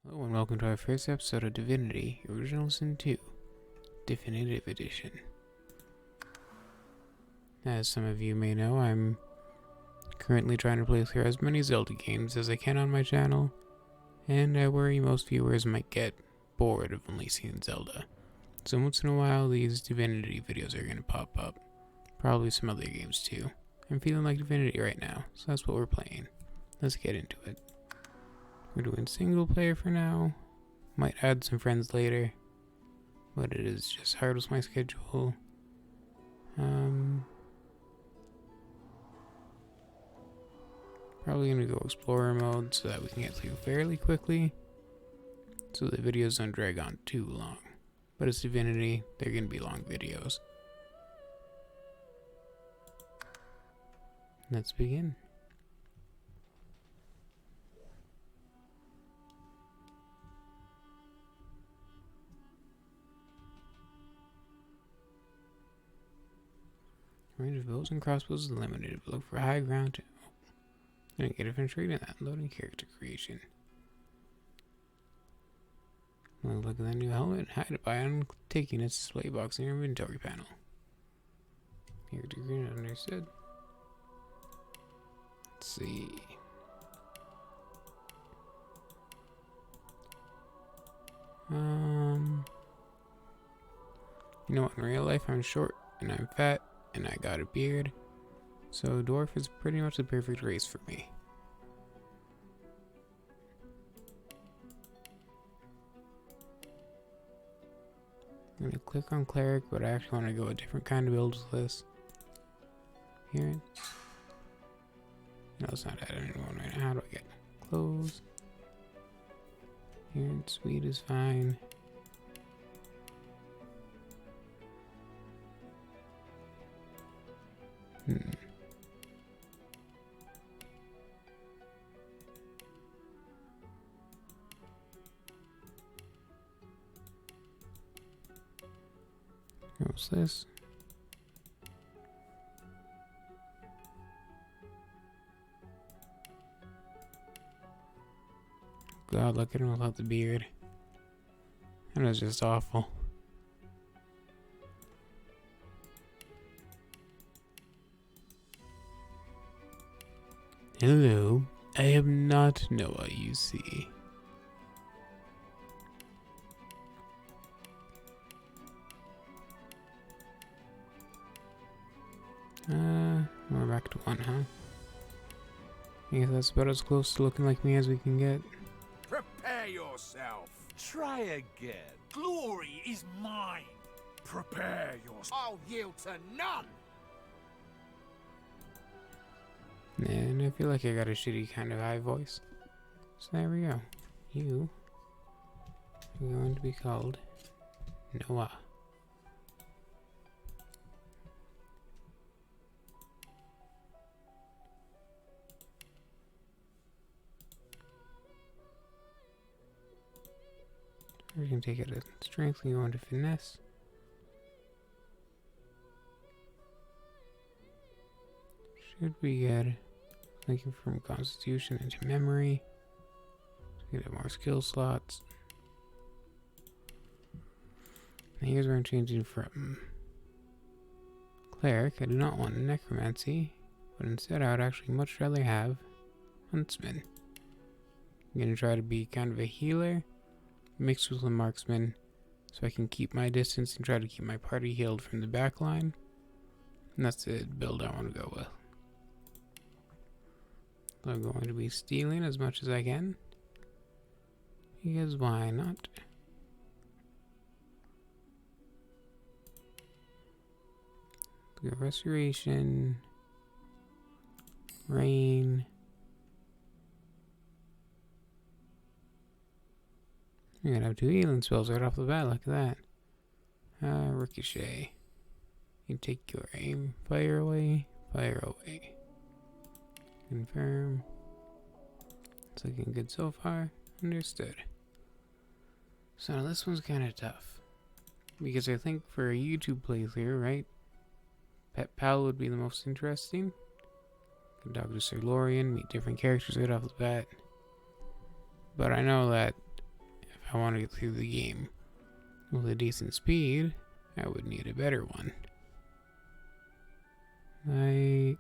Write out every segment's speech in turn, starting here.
Hello and welcome to our first episode of Divinity Original Sin 2, Definitive Edition. As some of you may know, I'm currently trying to play through as many Zelda games as I can on my channel, and I worry most viewers might get bored of only seeing Zelda. So once in a while, these Divinity videos are going to pop up. Probably some other games too. I'm feeling like Divinity right now, so that's what we're playing. Let's get into it. We're doing single player for now. Might add some friends later, but it is just hard with my schedule. Probably gonna go explorer mode so that we can get through fairly quickly, so the videos don't drag on too long. But it's Divinity, they're gonna be long videos. Let's begin. Range of bows and crossbows is limited, but look for high ground to... Didn't get a finish reading that. Loading character creation. Well, look at that new helmet. Hide it by taking its display box in your inventory panel. Character creation understood. Let's see. You know what? In real life, I'm short and I'm fat and I got a beard, so dwarf is pretty much the perfect race for me. I'm gonna click on cleric, but I actually want to go a different kind of build with this. Here. No, it's not adding anyone right now. How do I get clothes? Here, sweet is fine. What's this? God, look at him without the beard. That was just awful. Hello, I am not Noah, you see. We're back to one, huh? I guess that's about as close to looking like me as we can get. Prepare yourself. Try again. Glory is mine. Prepare yourself. I'll yield to none. And I feel like I got a shitty kind of high voice. So there we go. You are going to be called Noah. We can take it a strength and go into finesse. Should be good. Linking from constitution into memory. So get more skill slots. And here's where I'm changing from cleric. I do not want necromancy, but instead I would actually much rather have huntsman. I'm gonna try to be kind of a healer mixed with a marksman, so I can keep my distance and try to keep my party healed from the back line. And that's the build I want to go with. So I'm going to be stealing as much as I can, because why not? Go restoration, rain. You're gonna have two healing spells right off the bat, look at that. Ricochet. You take your aim, fire away, fire away. Confirm. It's looking good so far. Understood. So this one's kind of tough, because I think for a YouTube playthrough, right? Pet Pal would be the most interesting. Can talk to Sir Lorien, meet different characters right off the bat. But I know that I want to get through the game. With a decent speed, I would need a better one. Like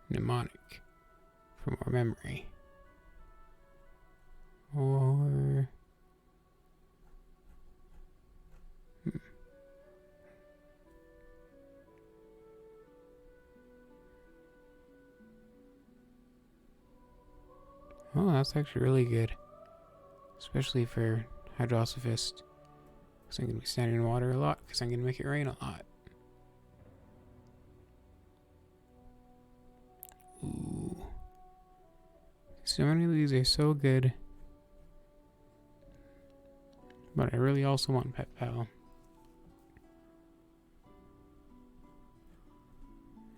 mnemonic for more memory. Or oh, that's actually really good. Especially for Hydrosophist. Because I'm going to be standing in water a lot. Because I'm going to make it rain a lot. Ooh. So many of these are so good. But I really also want Pet Pal.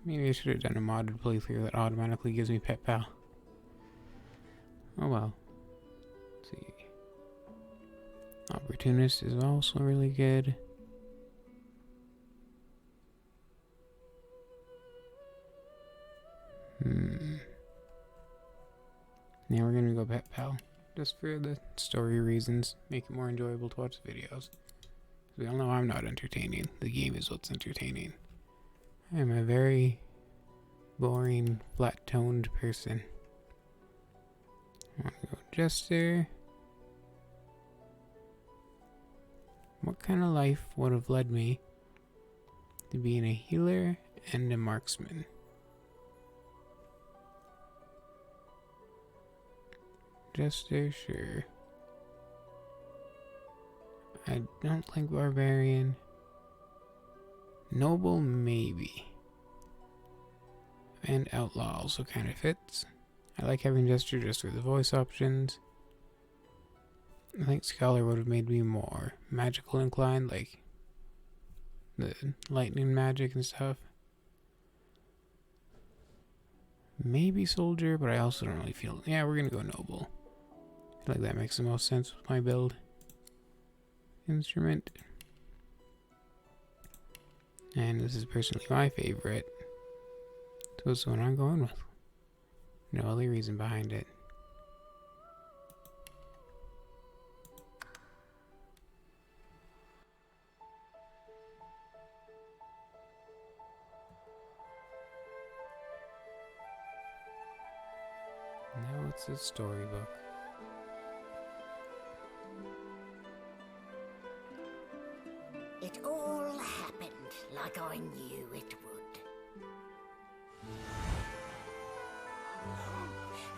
Maybe I should have done a modded playthrough that automatically gives me Pet Pal. Oh well. Let's see. Opportunist is also really good. Now we're gonna go Pet Pal. Just for the story reasons. Make it more enjoyable to watch the videos. We all know I'm not entertaining. The game is what's entertaining. I am a very boring, flat-toned person. I want to go Jester. What kind of life would have led me to being a healer and a marksman? Jester, sure. I don't think Barbarian. Noble, maybe. And Outlaw also kind of fits. I like having Jester just for the voice options. I think Scholar would have made me more magical inclined, like the lightning magic and stuff. Maybe Soldier, but I also don't really feel... Yeah, we're gonna go Noble. I feel like that makes the most sense with my build. Instrument. And this is personally my favorite. So it's the one I'm going with. No other reason behind it. Now it's a storybook. It all happened like I knew it would.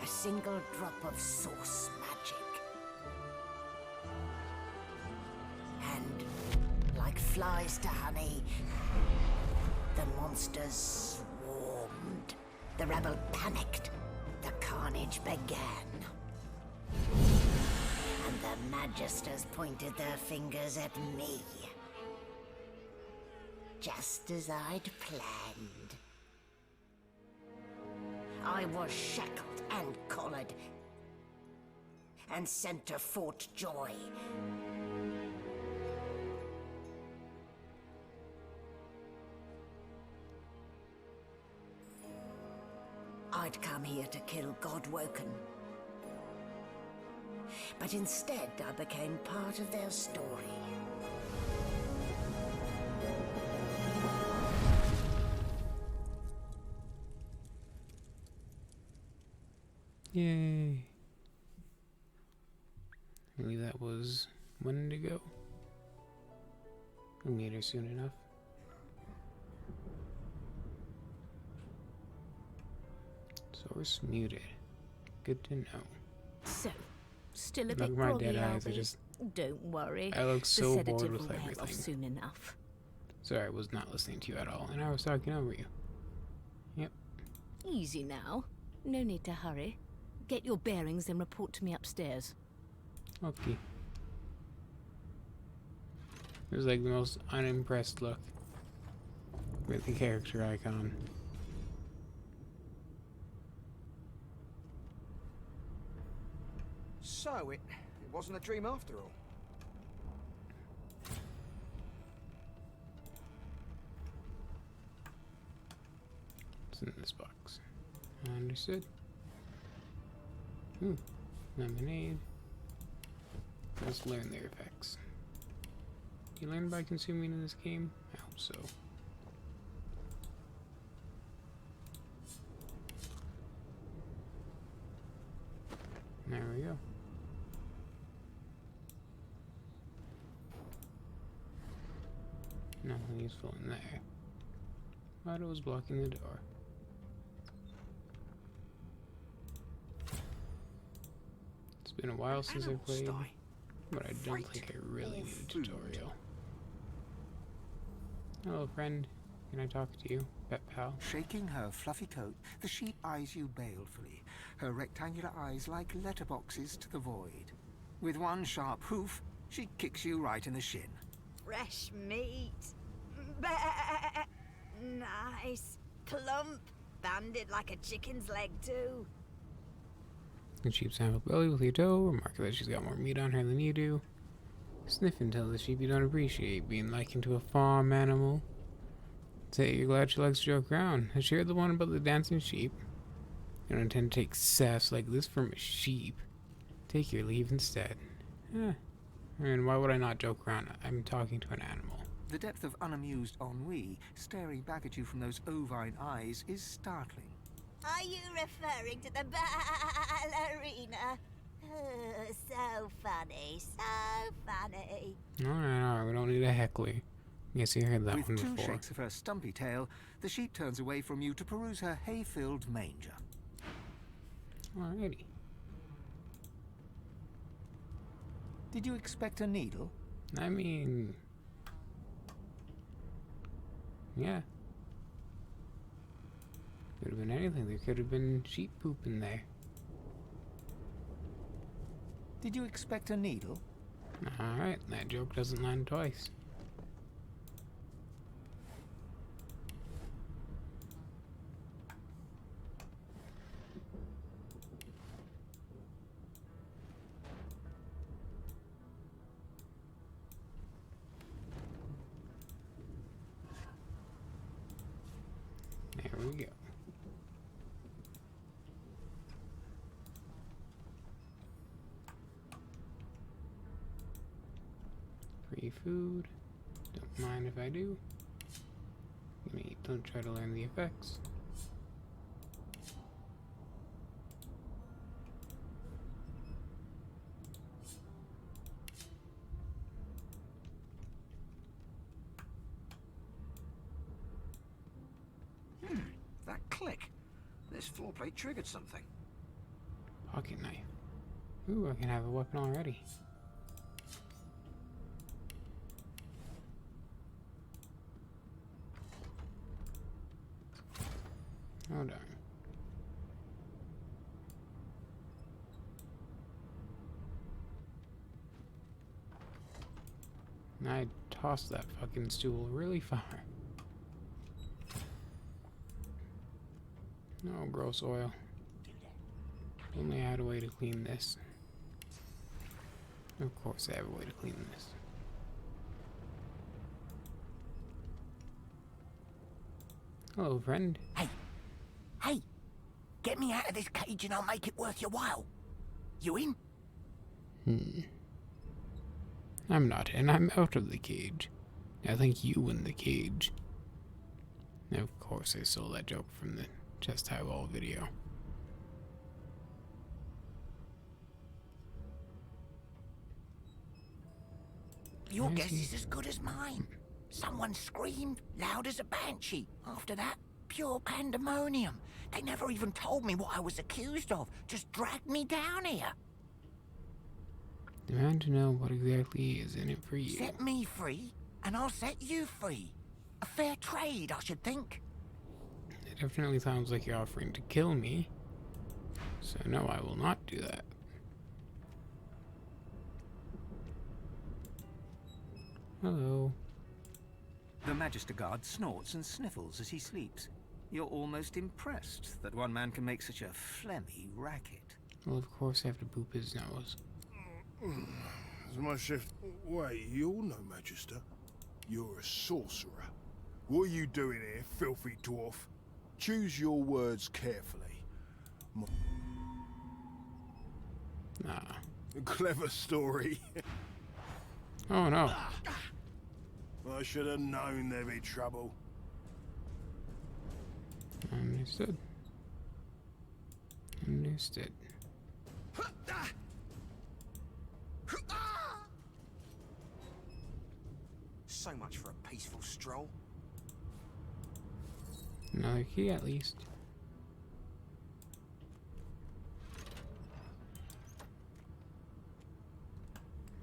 A single drop of source magic. And like flies to honey, the monsters swarmed. The rebel panicked. The carnage began. And the Magisters pointed their fingers at me. Just as I'd planned. I was shackled and collared and sent to Fort Joy. I'd come here to kill Godwoken. But instead I became part of their story. Yay. I believe that was when to go. We'll meet her soon enough. Source muted. Good to know. So, still a Look bit at my groggy, dead are eyes, I we? just... Don't worry. I look The so sedative bored with will wear off everything. soon enough. Sorry, I was not listening to you at all, and I was talking over you. Yep. Easy now. No need to hurry. Get your bearings and report to me upstairs. Okay. It was like the most unimpressed look with the character icon. So, it wasn't a dream after all. It's in this box. Understood. Ooh, lemonade. Let's learn their effects. You learn by consuming in this game? I hope so. There we go. Nothing useful in there. But it was blocking the door. It's been a while since I played, but I don't think I really need a tutorial. Hello, friend. Can I talk to you, pet pal? Shaking her fluffy coat, the sheep eyes you balefully, her rectangular eyes like letterboxes to the void. With one sharp hoof, she kicks you right in the shin. Fresh meat. Nice. Plump. Banded like a chicken's leg, too. The sheep sample belly with your toe, remark that she's got more meat on her than you do. Sniff and tell the sheep you don't appreciate being likened to a farm animal. Say you're glad she likes to joke around. Has she heard the one about the dancing sheep? You don't intend to take sass like this from a sheep. Take your leave instead. I mean, why would I not joke around? I'm talking to an animal. The depth of unamused ennui staring back at you from those ovine eyes is startling. Are you referring to the ballerina? Oh, so funny, so funny. Alright, we don't need a heckler. Yes, you heard that With one two before. shakes of her stumpy tail, the sheep turns away from you to peruse her hay-filled manger. Alrighty. Did you expect a needle? I mean... yeah. Could have been anything. There could have been sheep poop in there. Did you expect a needle? Alright, that joke doesn't land twice. There we go. Free food. Don't mind if I do. Don't try to learn the effects. That click. This floor plate triggered something. Pocket knife. Ooh, I can have a weapon already. Oh darn. I tossed that fucking stool really far. No, gross oil. Only I had a way to clean this. Of course I have a way to clean this. Hello, friend. Hey, get me out of this cage and I'll make it worth your while. You in? I'm not in. I'm out of the cage. I think you in the cage. Of course I stole that joke from the Chest High Wall video. Your guess is as good as mine. Someone screamed loud as a banshee. After that, pure pandemonium. They never even told me what I was accused of. Just dragged me down here. Demand to know what exactly is in it for you. Set me free, and I'll set you free. A fair trade, I should think. It definitely sounds like you're offering to kill me. So no, I will not do that. Hello. The Magister Guard snorts and sniffles as he sleeps. You're almost impressed that one man can make such a phlegmy racket. Well, of course I have to boop his nose. It's my shift. Wait, you're no Magister. You're a sorcerer. What are you doing here, filthy dwarf? Choose your words carefully. Nah. A clever story. Oh no. I should have known there'd be trouble. Understood. Understood. So much for a peaceful stroll. Another key at least.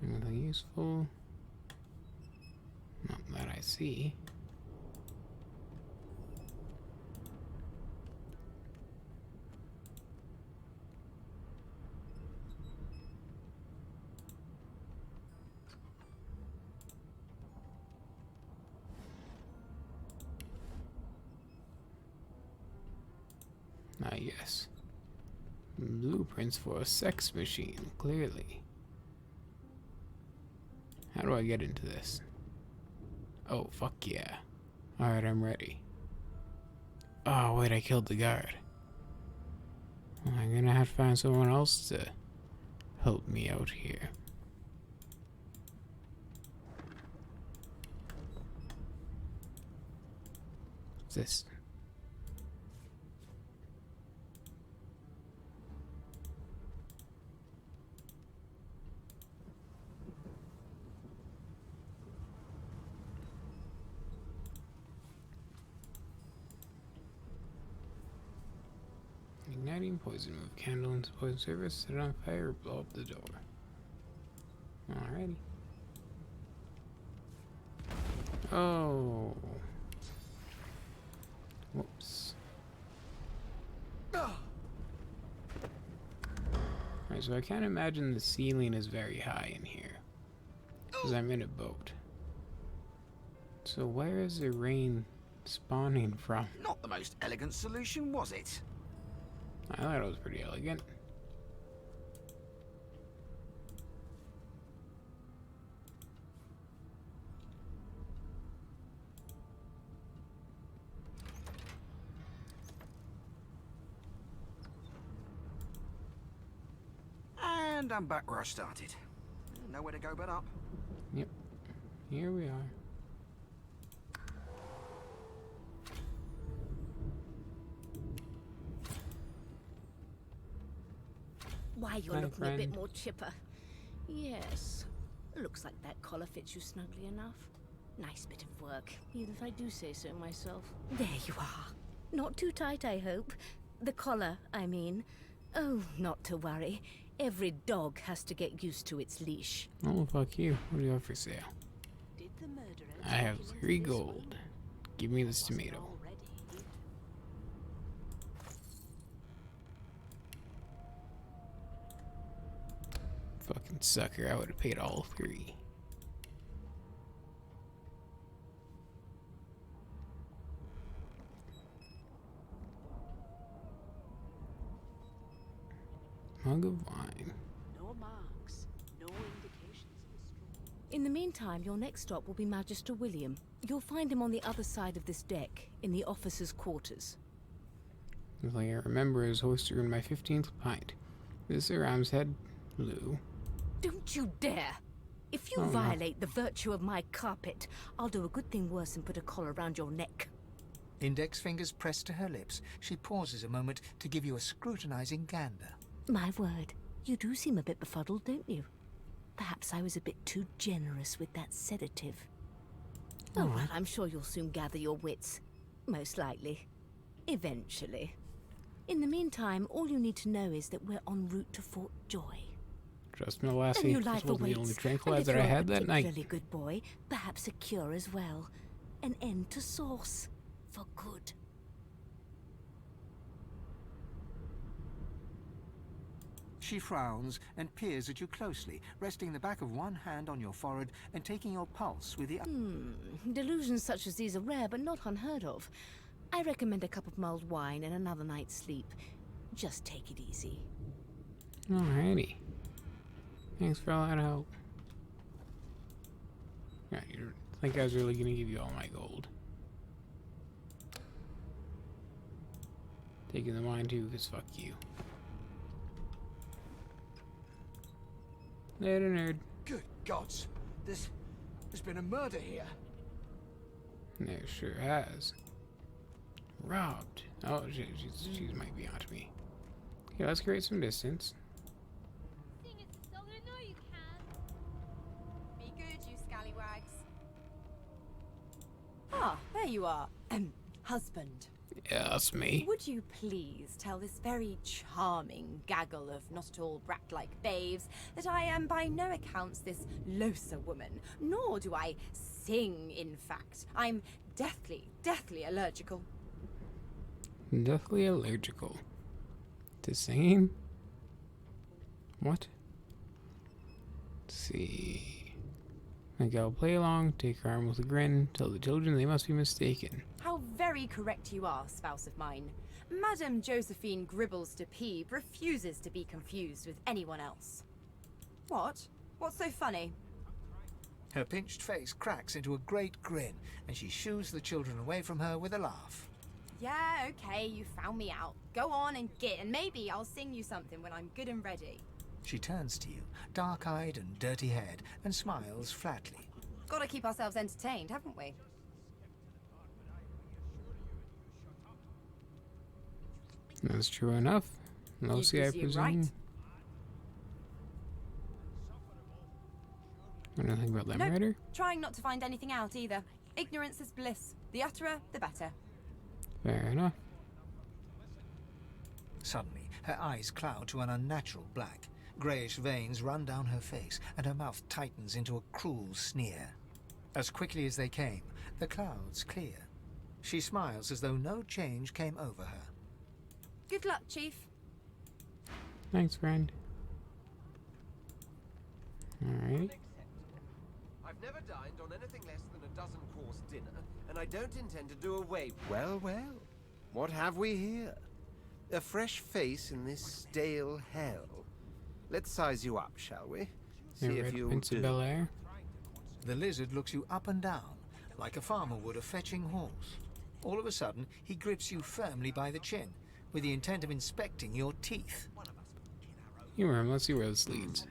Anything useful? Not that I see. Ah, yes. Blueprints for a sex machine, clearly. How do I get into this? Oh, fuck yeah. Alright, I'm ready. Oh, wait, I killed the guard. Well, I'm gonna have to find someone else to help me out here. What's this? Igniting poison. Move candle into poison surface, set it on fire, or blow up the door. Alrighty. Oh. Whoops. Alright, so I can't imagine the ceiling is very high in here. Because I'm in a boat. So where is the rain spawning from? Not the most elegant solution, was it? I thought it was pretty elegant. And I'm back where I started. Nowhere to go but up. Yep. Here we are. Why, you're Hi, looking a friend. bit more chipper. Yes. Looks like that collar fits you snugly enough. Nice bit of work, even if I do say so myself. There you are. Not too tight, I hope. The collar, I mean. Oh, not to worry. Every dog has to get used to its leash. Oh, fuck you. What do you have for sale? Did the murderer I have 3 gold. Give me this tomato. Fucking sucker, I would have paid all 3. Mug of wine. No marks, no indications of a struggle. In the meantime, your next stop will be Magister William. You'll find him on the other side of this deck, in the officers' quarters. If I remember, is hoisted in my 15th pint. This Ram's head, Lou. Don't you dare! If you Oh, no. violate the virtue of my carpet, I'll do a good thing worse and put a collar around your neck. Index fingers pressed to her lips, she pauses a moment to give you a scrutinizing gander. My word, you do seem a bit befuddled, don't you? Perhaps I was a bit too generous with that sedative. Oh, well, I'm sure you'll soon gather your wits. Most likely. Eventually. In the meantime, all you need to know is that we're en route to Fort Joy. Trust me, A lassie. new This life wasn't the only awaits. And if tranquilizer I you're had a that night. particularly good boy, perhaps a cure as well. An end to sauce. For good. She frowns and peers at you closely, resting the back of one hand on your forehead and taking your pulse with the other. Delusions such as these are rare, but not unheard of. I recommend a cup of mulled wine and another night's sleep. Just take it easy. Alrighty. Thanks for all that help. Yeah, you think I was really gonna give you all my gold? Taking the wine too, cause fuck you. Later, nerd. Good gods. There's been a murder here. There sure has. Robbed. Oh, she might be onto me. Okay, let's create some distance. Sing us a song, I know you can. Be good, you scallywags. Ah, there you are. Husband. Yeah, that's me. Would you please tell this very charming gaggle of not at all brat-like babes that I am by no accounts this loser woman, nor do I sing, in fact. I'm deathly allergical. Deathly allergical. To singing? What? Let's see. Think I'll play along, take her arm with a grin, tell the children they must be mistaken. How very correct you are, spouse of mine. Madame Josephine Gribbles de Peeb refuses to be confused with anyone else. What? What's so funny? Her pinched face cracks into a great grin, and she shoos the children away from her with a laugh. Yeah, okay, you found me out. Go on and git, and maybe I'll sing you something when I'm good and ready. She turns to you, dark-eyed and dirty-haired, and smiles flatly. Gotta keep ourselves entertained, haven't we? That's true enough. Lucy, I presume presume. right. Anything about that Nope. murder? Trying not to find anything out either. Ignorance is bliss. The utterer, the better. Fair enough. Suddenly, her eyes cloud to an unnatural black. Greyish veins run down her face, and her mouth tightens into a cruel sneer. As quickly as they came, the clouds clear. She smiles as though no change came over her. Good luck, Chief. Thanks, friend. Alright. I've never dined on anything less than a dozen-course dinner, and I don't intend to do away. Well, well. What have we here? A fresh face in this stale hell. Let's size you up, shall we? See The if Red you Prince of do. Bel-Air. The lizard looks you up and down, like a farmer would a fetching horse. All of a sudden, he grips you firmly by the chin, with the intent of inspecting your teeth. Humor him, let's see where this leads.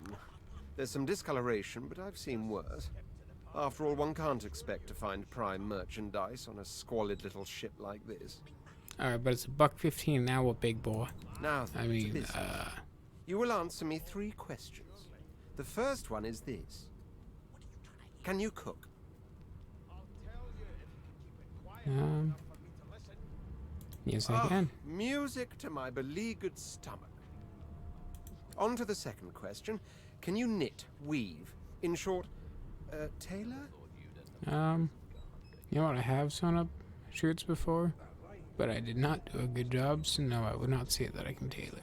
There's some discoloration, but I've seen worse. After all, one can't expect to find prime merchandise on a squalid little ship like this. Alright, but it's $1.15 now, what big boy? Now I then, to mean, business. You will answer me 3 questions. The first one is this. Can you cook? Yes I can. Music to my beleaguered stomach. On to the second question. Can you knit, weave? In short, tailor? You know what, I have sewn up shirts before, but I did not do a good job, so no, I would not say that I can tailor.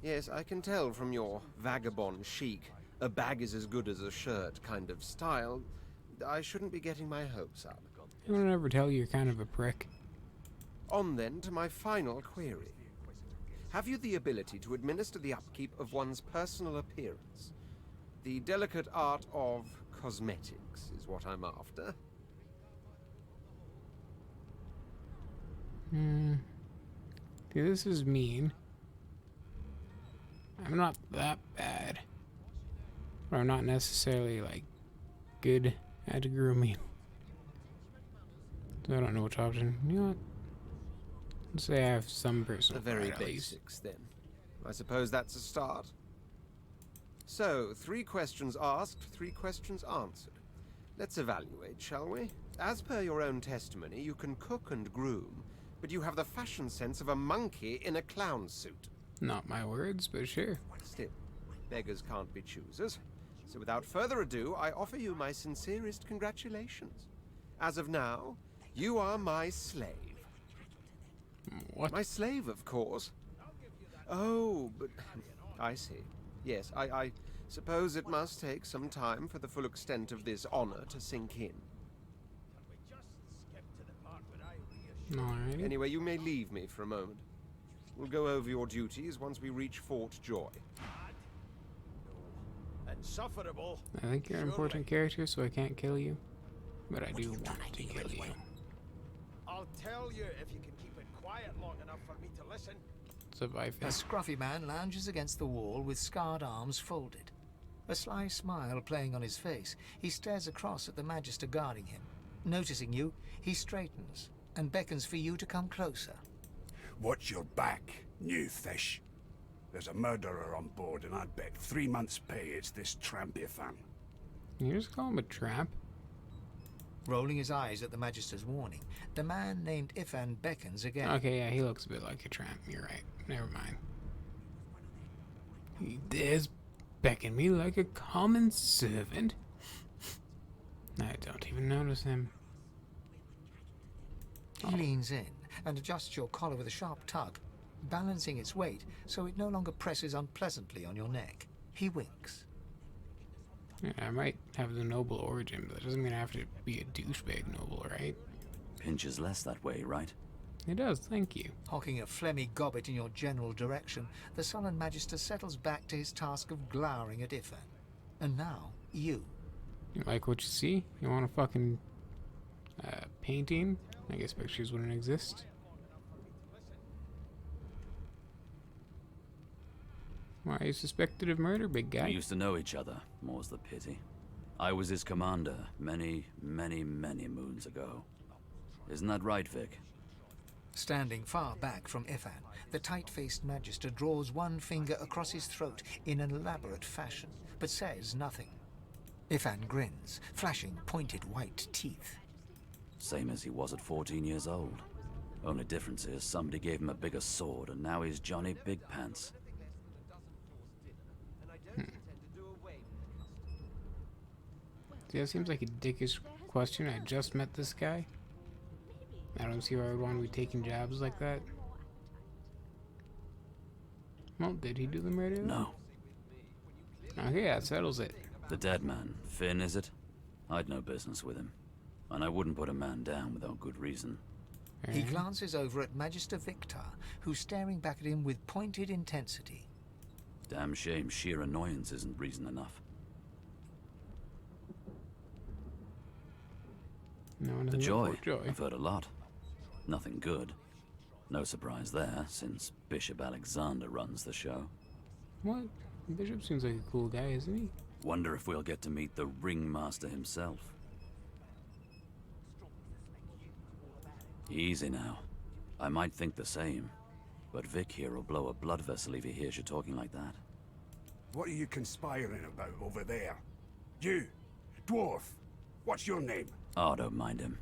Yes, I can tell from your vagabond chic, a bag is as good as a shirt kind of style. I shouldn't be getting my hopes up. I don't ever tell you you're kind of a prick. On then to my final query. Have you the ability to administer the upkeep of one's personal appearance? The delicate art of cosmetics is what I'm after. See, this is mean. I'm not that bad. But I'm not necessarily, like, good at grooming. So I don't know which option. You know what? Let's say I have some personal The very pride, at least. basics, then. I suppose that's a start. So, 3 questions asked, 3 questions answered. Let's evaluate, shall we? As per your own testimony, you can cook and groom, but you have the fashion sense of a monkey in a clown suit. Not my words, but sure. Still, beggars can't be choosers. So without further ado, I offer you my sincerest congratulations. As of now, you are my slave. What? My slave, of course. Oh, but I see. Yes, I suppose it must take some time for the full extent of this honor to sink in. Alrighty. Anyway, you may leave me for a moment. We'll go over your duties once we reach Fort Joy. Insufferable. I think you're an important character, so I can't kill you. But I do want to kill you. I'll tell you if you can keep it quiet long enough for me to listen. So bye, A scruffy man lounges against the wall with scarred arms folded. A sly smile playing on his face, he stares across at the Magister guarding him. Noticing you, he straightens and beckons for you to come closer. Watch your back, new fish. There's a murderer on board, and I'd bet 3 months' pay it's this tramp Ifan. You just call him a tramp? Rolling his eyes at the Magister's warning, the man named Ifan beckons again. Okay, yeah, he looks a bit like a tramp. You're right. Never mind. He dares beckon me like a common servant. I don't even notice him. He leans in and adjusts your collar with a sharp tug, balancing its weight so it no longer presses unpleasantly on your neck. He winks. Yeah, I might have the noble origin, but that doesn't mean I have to be a douchebag noble, right? Pinches less that way, right? It does, thank you. Hawking a phlegmy gobbet in your general direction, the sullen Magister settles back to his task of glowering at Ifan. And now, you. You like what you see? You want a fucking painting? I guess pictures wouldn't exist. Why are you suspected of murder, big guy? We used to know each other, more's the pity. I was his commander many, many, many moons ago. Isn't that right, Vic? Standing far back from Ifan, the tight-faced Magister draws one finger across his throat in an elaborate fashion, but says nothing. Ifan grins, flashing pointed white teeth. Same as he was at 14 years old. Only difference is somebody gave him a bigger sword, and now he's Johnny Big Pants. See, that seems like a dickish question. I just met this guy. I don't see why I would want to be taking jobs like that. Well, did he do the murder? No. Okay, that settles it. The dead man, Finn, is it? I'd no business with him. And I wouldn't put a man down without good reason. He glances over at Magister Victor, who's staring back at him with pointed intensity. Damn shame sheer annoyance isn't reason enough. No, The joy. I've heard a lot. Nothing good. No surprise there, since Bishop Alexander runs the show. What? Bishop seems like a cool guy, isn't he? Wonder if we'll get to meet the ringmaster himself. Easy now. I might think the same, but Vic here will blow a blood vessel if he hears you talking like that. What are you conspiring about over there? You, dwarf, what's your name? Oh, don't mind him.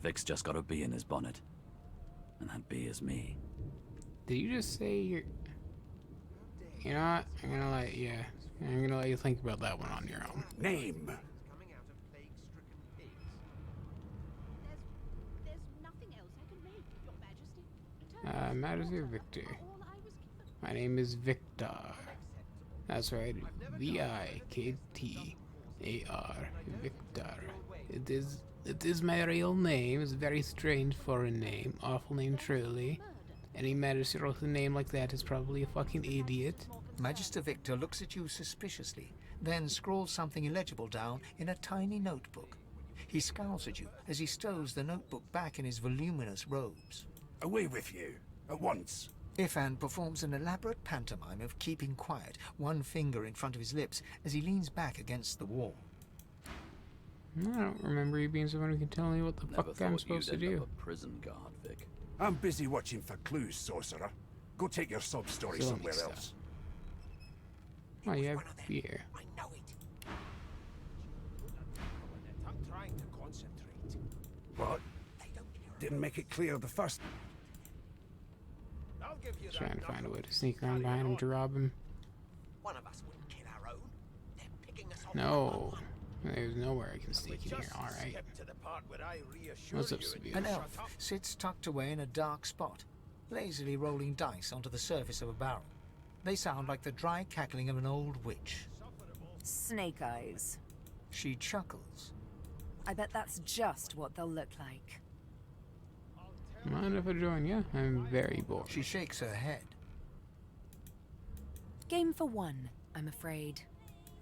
Vic's just got a bee in his bonnet. And that bee is me. Did you just say you're... You know what? I'm gonna let you think about that one on your own. Name. Majesty Victor. My name is Victor. That's right. V-I-K-T-A-R. Victor. It is my real name. It's a very strange foreign name. Awful name, truly. Any Magister with a name like that is probably a fucking idiot. Magister Victor looks at you suspiciously, then scrawls something illegible down in a tiny notebook. He scowls at you as he stows the notebook back in his voluminous robes. Away with you, at once. Ifan performs an elaborate pantomime of keeping quiet, one finger in front of his lips as he leans back against the wall. I don't remember you being someone who can tell me what the fuck I'm supposed to do. A prison guard, Vic. I'm busy watching for clues, sorcerer. Go take your sub-story somewhere else. Oh, you have beer. I know it. I'm trying to concentrate. What? Didn't make it clear the first. Trying to find a way to sneak around behind him to rob him. One of us wouldn't kill our own. They're picking us off. No. There's nowhere I can sneak in here, alright. What's up, Severe? An elf sits tucked away in a dark spot, lazily rolling dice onto the surface of a barrel. They sound like the dry cackling of an old witch. Snake eyes. She chuckles. I bet that's just what they'll look like. Mind if I join you? I'm very bored. She shakes her head. Game for one, I'm afraid.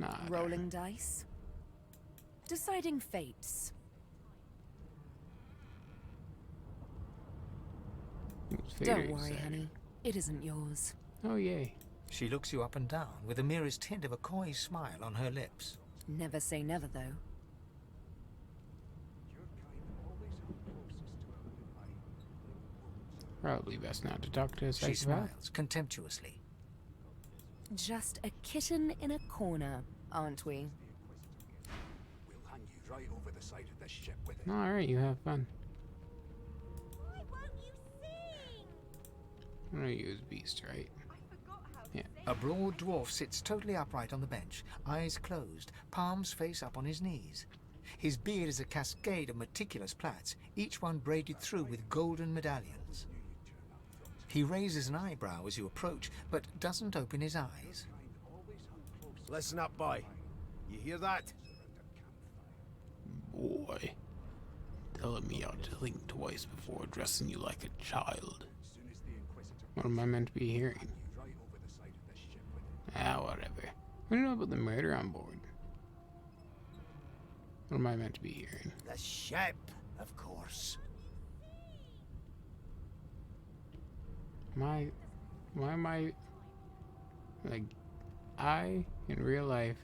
Nah. Rolling dice. Deciding fates. It's Don't very worry, exciting. honey. It isn't yours. Oh, yay. She looks you up and down with the merest hint of a coy smile on her lips. Never say never, though. Probably best not to talk to a She psychopath. smiles contemptuously. Just a kitten in a corner, aren't we? We'll hang you right over the side of this ship with it. Alright, you have fun. Why won't you sing? I know you as Beast, right? Yeah. A broad dwarf sits totally upright on the bench, eyes closed, palms face up on his knees. His beard is a cascade of meticulous plaits, each one braided through with golden medallions. He raises an eyebrow as you approach, but doesn't open his eyes. Listen up, boy. You hear that? Boy. Telling me how to think twice before addressing you like a child. What am I meant to be hearing? Ah, whatever. What do you know about the murder on board? What am I meant to be hearing? The ship, of course. Why am I... Like, I, in real life,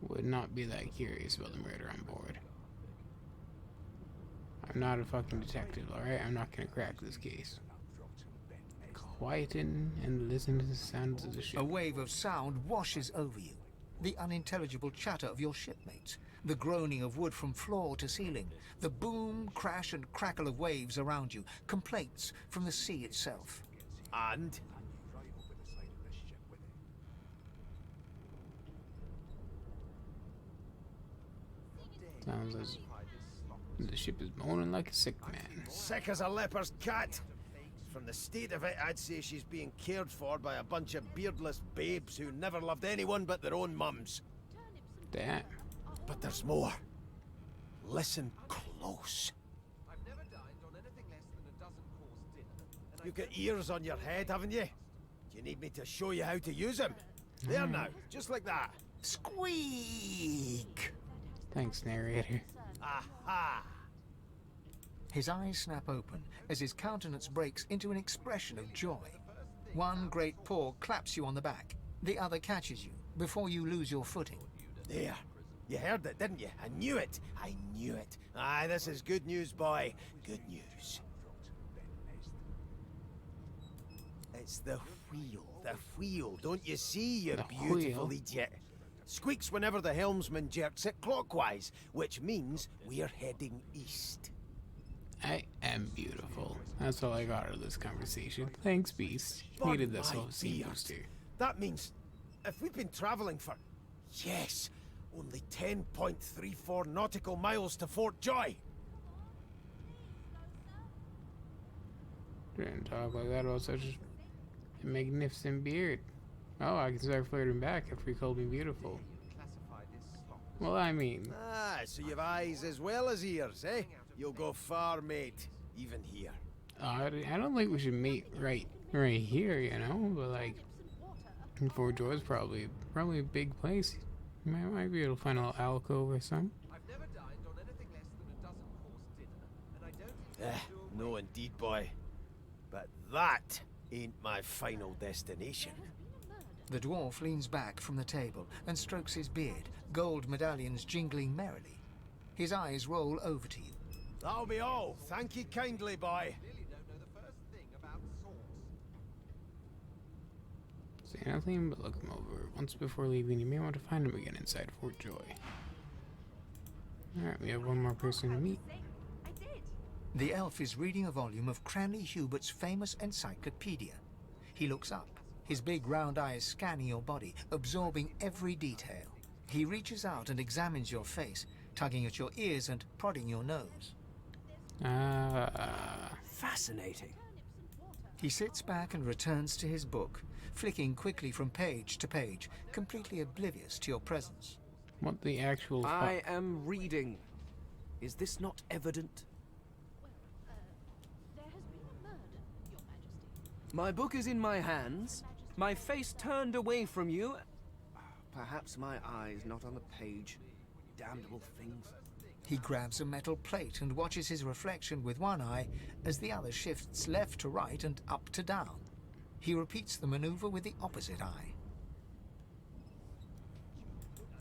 would not be that curious about the murder on board. I'm not a fucking detective, alright? I'm not gonna crack this case. Quieten and listen to the sounds of the ship. A wave of sound washes over you. The unintelligible chatter of your shipmates, the groaning of wood from floor to ceiling, the boom, crash and crackle of waves around you, complaints from the sea itself. And? Sounds as the ship is moaning like a sick man. Sick as a leper's cat. From the state of it, I'd say she's being cared for by a bunch of beardless babes who never loved anyone but their own mums. Damn. But there's more. Listen close. You've got ears on your head, haven't you? Do you need me to show you how to use them? There now, just like that. Squeak! Thanks, narrator. Aha! His eyes snap open as his countenance breaks into an expression of joy. One great paw claps you on the back. The other catches you before you lose your footing. There. You heard it, didn't you? I knew it. I knew it. Aye, this is good news, boy. Good news. It's the wheel. The wheel. Don't you see, you beautiful idiot? Squeaks whenever the helmsman jerks it clockwise, which means we're heading east. I am beautiful. That's all I got out of this conversation. Thanks, Beast. By Needed this my whole scene beard. booster. That means if we've been traveling for, yes, only 10.34 nautical miles to Fort Joy. Didn't talk like that about such a magnificent beard. Oh, I can start flirting back after he called me beautiful. Well, I mean... Ah, so you've eyes as well as ears, eh? You'll go far, mate. Even here. I don't think we should meet right here, you know? But, like, Fort Joy's probably a big place. Might be able to find a little alcove or something. No indeed, boy. But that ain't my final destination. The dwarf leans back from the table and strokes his beard, gold medallions jingling merrily. His eyes roll over to you. That'll be all. Thank you kindly, boy. Say nothing but look him over. Once before leaving, you may want to find him again inside Fort Joy. Alright, we have one more person to meet. The elf is reading a volume of Cranley Hubert's famous encyclopedia. He looks up, his big round eyes scanning your body, absorbing every detail. He reaches out and examines your face, tugging at your ears and prodding your nose. Fascinating. He sits back and returns to his book, flicking quickly from page to page, completely oblivious to your presence. What the actual fuck? I am reading. Is this not evident? My book is in my hands, my face turned away from you. Perhaps my eyes not on the page. Damnable things. He grabs a metal plate and watches his reflection with one eye as the other shifts left to right and up to down. He repeats the maneuver with the opposite eye.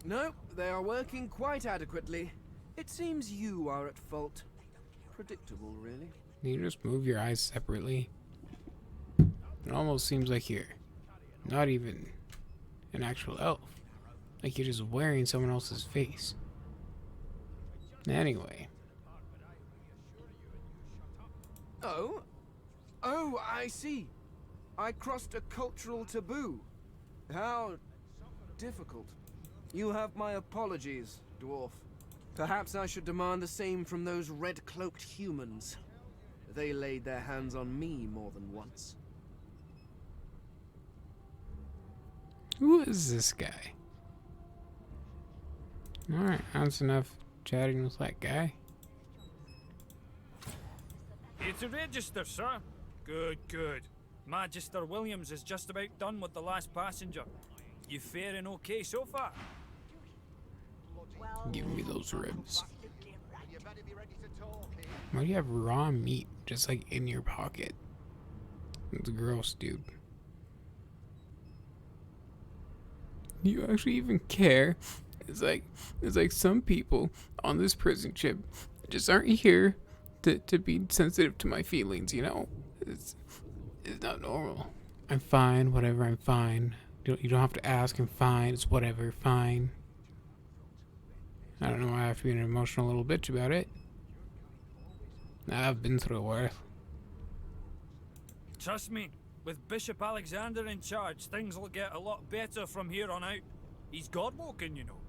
No, they are working quite adequately. It seems you are at fault. Predictable, really. You just move your eyes separately. It almost seems like you're not even an actual elf. Like you're just wearing someone else's face. Anyway. Oh? Oh, I see. I crossed a cultural taboo. How difficult. You have my apologies, dwarf. Perhaps I should demand the same from those red-cloaked humans. They laid their hands on me more than once. Who is this guy? Alright, that's enough chatting with that guy. Here to register, sir. Good, good. Magister Williams is just about done with the last passenger. You faring okay so far? Give me those ribs. Why do you have raw meat just like in your pocket? It's gross, dude. Do you actually even care? It's like some people on this prison ship just aren't here to be sensitive to my feelings, you know? It's not normal. I'm fine, whatever, I'm fine. You don't have to ask, I'm fine, it's whatever, fine. I don't know why I have to be an emotional little bitch about it. I've been through worse. Trust me, with Bishop Alexander in charge, things will get a lot better from here on out. He's God-woken, you know.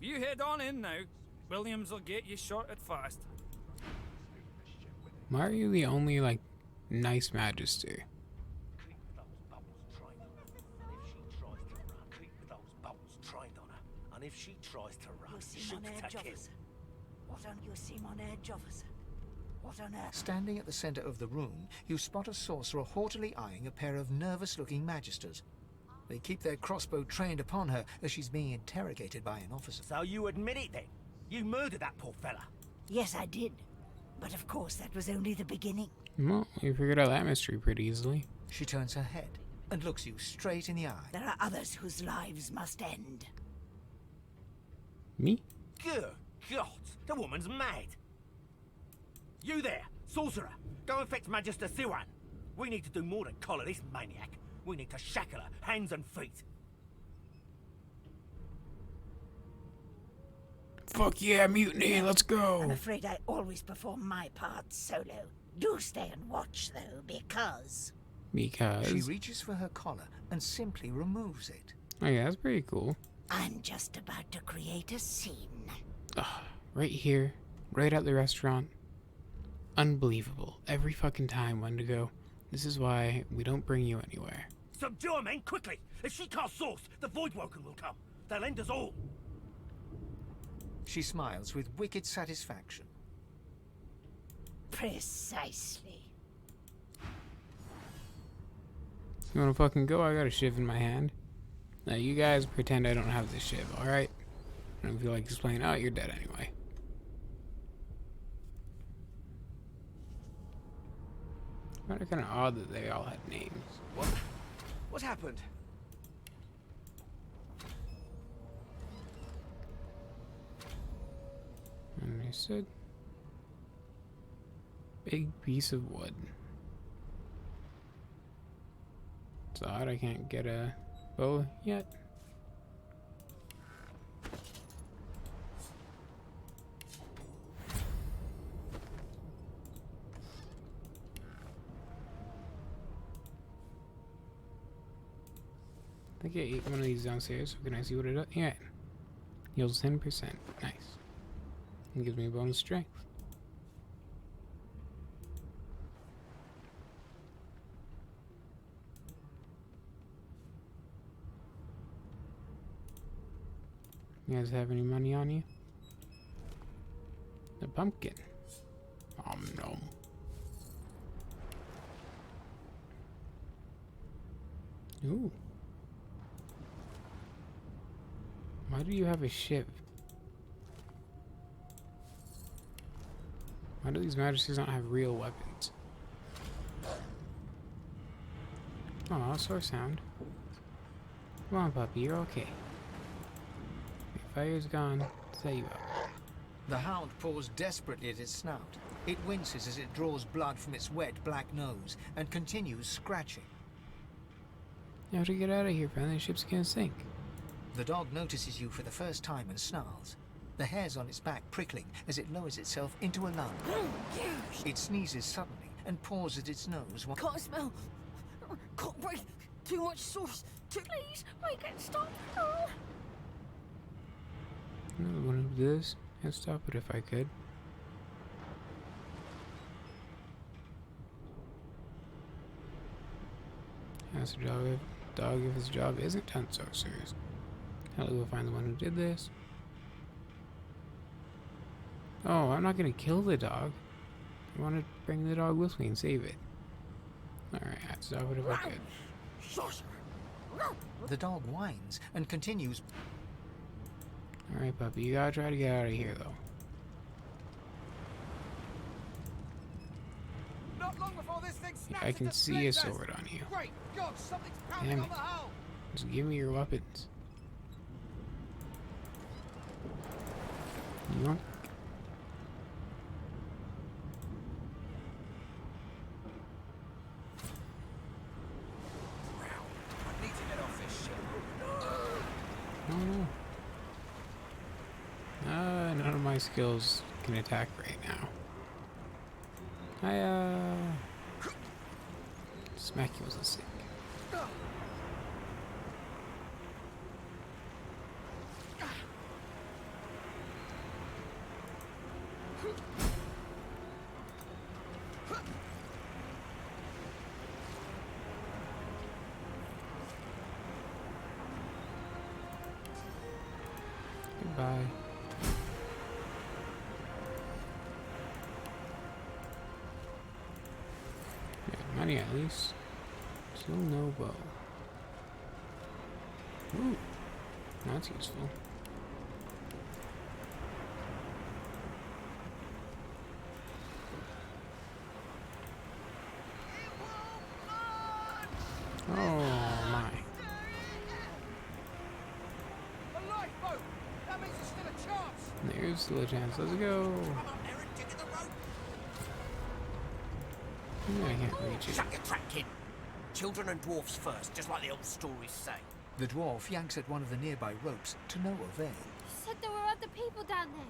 You head on in now. Williams will get you sorted fast. Why are you the only, like, nice magister? And if she tries to run, You seem on edge, officer. What on you seem on edge, officer? What on earth? Standing at the center of the room, you spot a sorcerer haughtily eyeing a pair of nervous-looking magisters. They keep their crossbow trained upon her as she's being interrogated by an officer. So you admit it then? You murdered that poor fella? Yes, I did. But of course, that was only the beginning. Well, we figured out that mystery pretty easily. She turns her head and looks you straight in the eye. There are others whose lives must end. Me? Good God, the woman's mad. You there, sorcerer, go and fetch Magister Siwan. We need to do more than collar this maniac. We need to shackle her, hands and feet. Fuck yeah, mutiny, let's go! I'm afraid I always perform my part solo. Do stay and watch, though, because... She reaches for her collar and simply removes it. Oh yeah, that's pretty cool. I'm just about to create a scene. Ugh, right here, right at the restaurant. Unbelievable. Every fucking time, Wendigo. This is why we don't bring you anywhere. Subdue her, men, quickly! If she casts source, the Voidwoken will come. They'll end us all. She smiles with wicked satisfaction. Precisely. You wanna fucking go? I got a shiv in my hand. Now you guys pretend I don't have this shiv, alright? I don't feel like explaining. Oh, you're dead anyway. Kind of odd that they all had names. What happened? And they said, big piece of wood. It's odd I can't get a bow yet. I think I ate one of these downstairs, so can I see what it does? Yeah. Heals 10%. Nice. And gives me bonus strength. You guys have any money on you? The pumpkin. No. Ooh. Why do you have a shiv? Why do these magisters not have real weapons? Aw, sore sound. Come on, puppy, you're okay. Your fire's gone. Set you up. The hound paws desperately at its snout. It winces as it draws blood from its wet black nose and continues scratching. You have to get out of here, friend. The ship's gonna sink. The dog notices you for the first time and snarls. The hairs on its back prickling as it lowers itself into a lunge. It sneezes suddenly and paws at its nose while... Can't smell. Can't breathe. Too much sauce. Please, make it stop. Oh. I wouldn't do this. I'd stop it if I could. That's a dog if his job isn't done so serious. Hell, we'll find the one who did this. Oh, I'm not gonna kill the dog. I want to bring the dog with me and save it. Alright, I'd stop it if I could. The dog whines and continues. Alright, puppy, you gotta try to get out of here, though. Not long before this thing snaps I can into see a splinters. sword on you. Great God, something's pounding Damn on it. the hull. Just give me your weapons. You want? I need to get off this ship. Oh no. None of my skills can attack right now. Smack you as a sick. Goodbye. Yeah, money at least. Still no bow. Ooh, that's useful. Oh my. A lifeboat! That means there's still a chance! There's still a chance. Let's go. I can't reach it. Shut your trap, kid. Children and dwarfs first, just like the old stories say. The dwarf yanks at one of the nearby ropes to no avail. You said there were other people down there.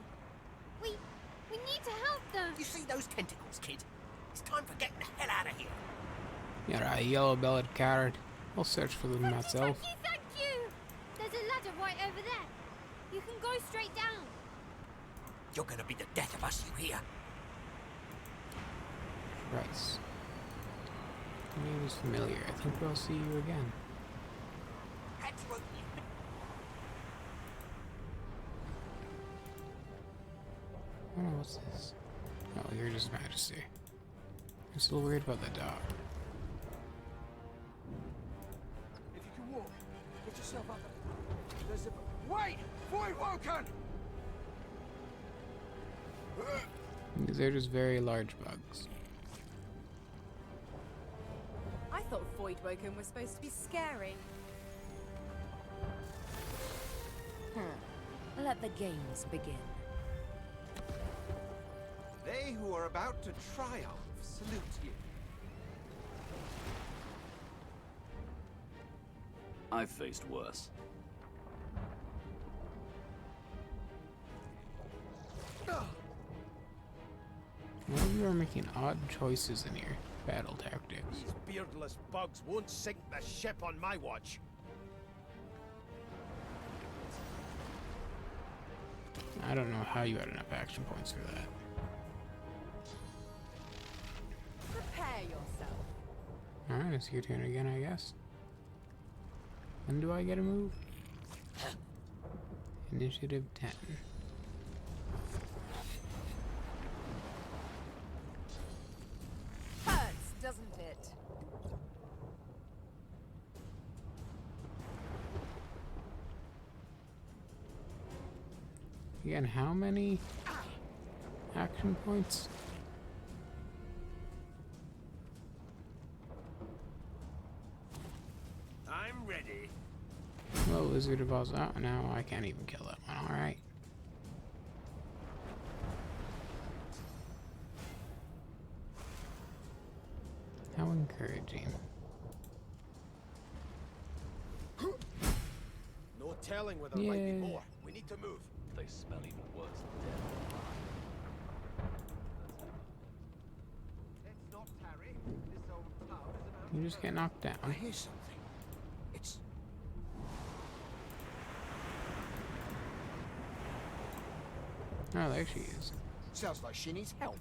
We need to help them. You see those tentacles, kid? It's time for getting the hell out of here. You're a yellow-bellied coward. I'll search for them myself. Thank you. There's a ladder right over there. You can go straight down. You're gonna be the death of us, you hear? Rice. Your name is familiar. I think we'll see you again. Oh, what's this? Oh, you're just Majesty. I'm still worried about the dog. If you can walk, get yourself up. There's a... Wait! Void Woken! These are just very large bugs. I thought Void Woken was supposed to be scary. Let the games begin. They who are about to triumph salute you. I've faced worse. One of you are making odd choices in your battle tactics. These beardless bugs won't sink the ship on my watch. I don't know how you had enough action points for that. Prepare yourself. Alright, it's your turn again, I guess. When do I get a move? Initiative 10. Hurts, doesn't it? Again, how many action points? Wizard of Oz. Oh, no, I can't even kill that one. Alright. How encouraging. No telling whether there might be more. We need to move. They smell even worse than death. Let's not tarry. This old town is about. You just get knocked down. I hear something. It's... Oh, there she is. Sounds like she needs help.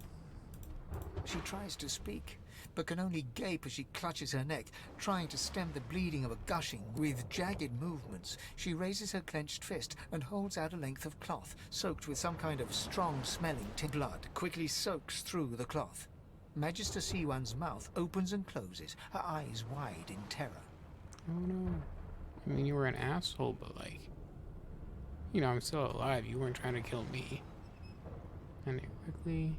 She tries to speak, but can only gape as she clutches her neck, trying to stem the bleeding of a gushing. With jagged movements, she raises her clenched fist and holds out a length of cloth, soaked with some kind of strong-smelling blood, quickly soaks through the cloth. Magister Siwan's mouth opens and closes, her eyes wide in terror. Oh no. I mean, you were an asshole, but like... You know, I'm still alive. You weren't trying to kill me. And it quickly...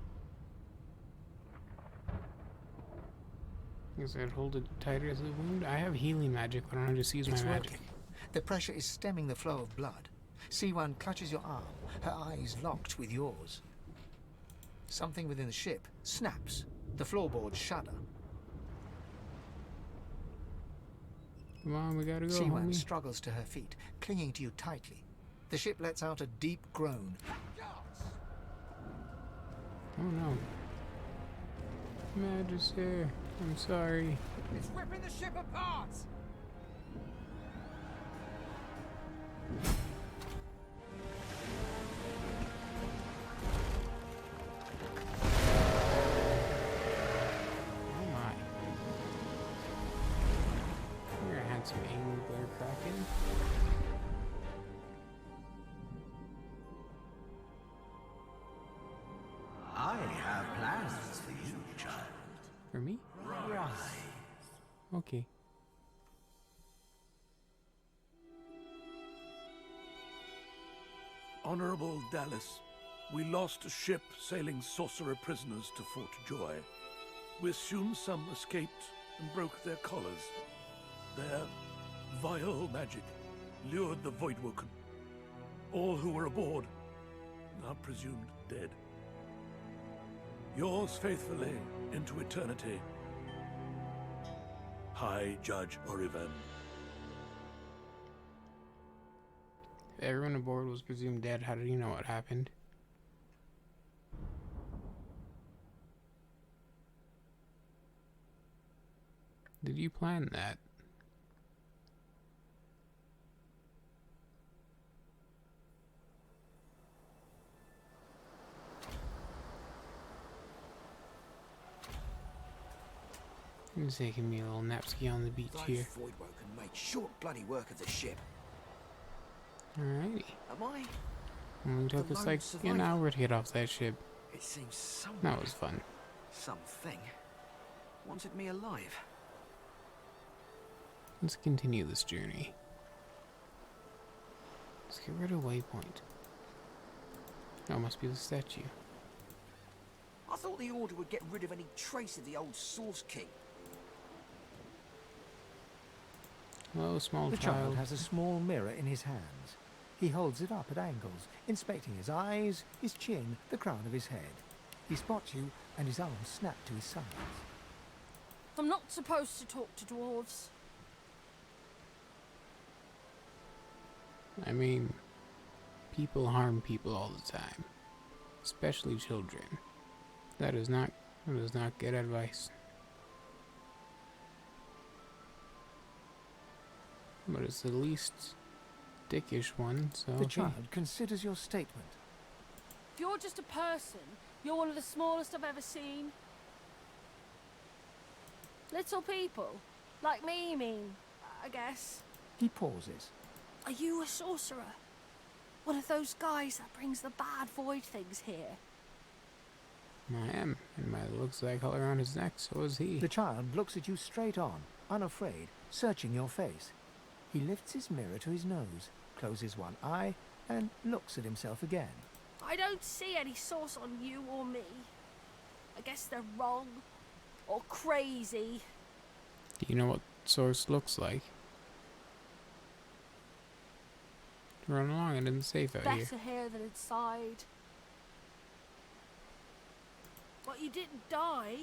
I guess I'd hold it tighter as a wound. I have healing magic, but I don't just use my magic. Working. The pressure is stemming the flow of blood. Siwan clutches your arm, her eyes locked with yours. Something within the ship snaps. The floorboards shudder. Come on, we gotta go, Siwan homie. struggles to her feet, clinging to you tightly. The ship lets out a deep groan. Oh no. Magister, I'm sorry. It's ripping the ship apart. Oh my. You're a handsome angler, Kraken. I have plans for you, child. For me? Rise. Okay. Honorable Dallas, we lost a ship sailing sorcerer prisoners to Fort Joy. We assume some escaped and broke their collars. Their vile magic lured the Voidwoken. All who were aboard are presumed dead. Yours faithfully into eternity, High Judge Oriven. Everyone aboard was presumed dead. How did you know what happened? Did you plan that? I'm taking me a little napski on the beach here. Voidwoken made short bloody work of the ship. Alrighty. Am I? Only took us like an hour to get off that ship. It seems someone... That was fun. Something wanted me alive. Let's continue this journey. Let's get rid of Waypoint. That must be the statue. I thought the Order would get rid of any trace of the old Source King. Hello, small The child. child has a small mirror in his hands. He holds it up at angles, inspecting his eyes, his chin, the crown of his head. He spots you, and his arms snap to his sides. I'm not supposed to talk to dwarves. I mean, people harm people all the time, especially children. That is not good advice. But it's the least dickish one, so The child considers your statement. If you're just a person, you're one of the smallest I've ever seen. Little people. Like me, you mean, I guess. He pauses. Are you a sorcerer? One of those guys that brings the bad void things here? I am, and by the looks of that color on his neck, so is he. The child looks at you straight on, unafraid, searching your face. He lifts his mirror to his nose, closes one eye, and looks at himself again. I don't see any source on you or me. I guess they're wrong. Or crazy. Do you know what source looks like? Run along, and it's safe out here. Better here than inside. But you didn't die.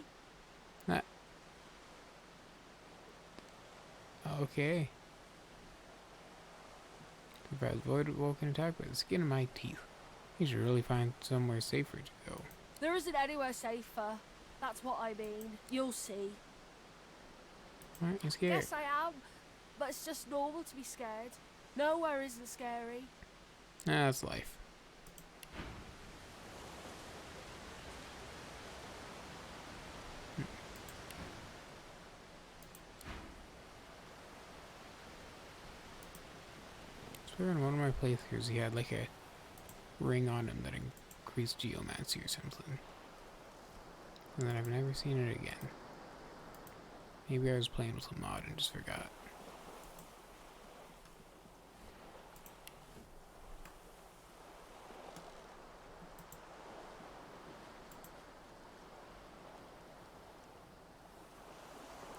Okay. Surprise, Void Woken attack by the skin of my teeth. You should really find somewhere safer to go. There isn't anywhere safer. That's what I mean. You'll see. Aren't you scared? Yes, I am. But it's just normal to be scared. Nowhere isn't scary. That's life. So in one of my playthroughs, he had like a ring on him that increased geomancy or something. And then I've never seen it again. Maybe I was playing with a mod and just forgot.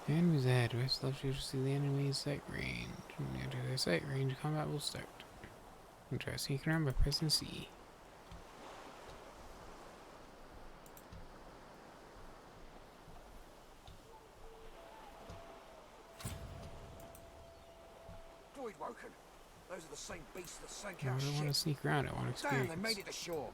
Enemies ahead. Rest left you to see the enemy's sight range. When you enter their sight range, combat will start. Interesting. You can run by pressing C. Void Woken. Those are the same beasts that sank I our don't want to ship. sneak around. I want experience. Damn, they made it ashore.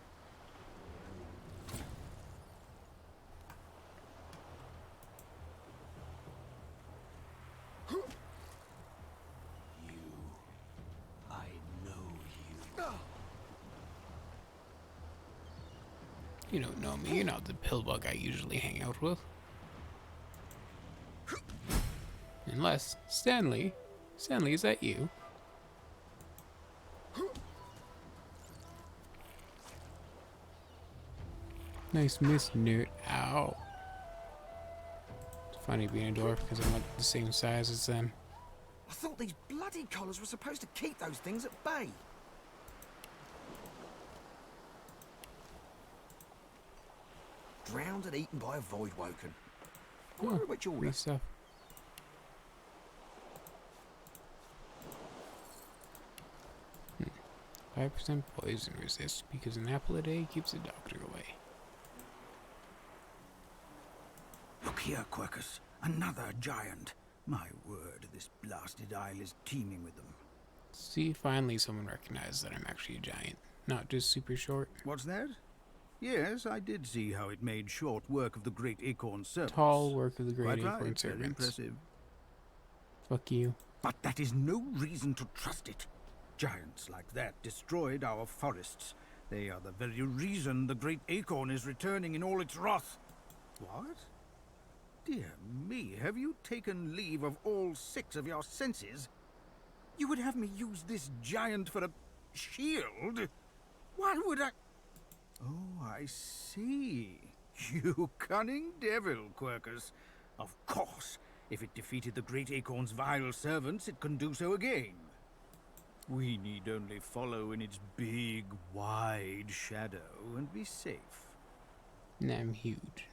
You don't know me. You're not the pillbug I usually hang out with. Unless, Stanley. Stanley, is that you? Nice miss, nerd. Ow. It's funny being a dwarf because I'm like the same size as them. I thought these bloody collars were supposed to keep those things at bay. Drowned and eaten by a Void Woken. I wonder which order. Free stuff. 5% poison resist because an apple a day keeps the doctor away. Look here, Quercus. Another giant. My word, this blasted isle is teeming with them. See, finally someone recognized that I'm actually a giant, not just super short. What's that? Yes, I did see how it made short work of the great acorn serpents. Tall work of the great Quite acorn right, serpents. very impressive. Fuck you. But that is no reason to trust it. Giants like that destroyed our forests. They are the very reason the great acorn is returning in all its wrath. What? Dear me, have you taken leave of all 6 of your senses? You would have me use this giant for a shield? Why would I... Oh, I see. You cunning devil, Quercus. Of course, if it defeated the great acorn's vile servants, it can do so again. We need only follow in its big, wide shadow and be safe. And I'm huge.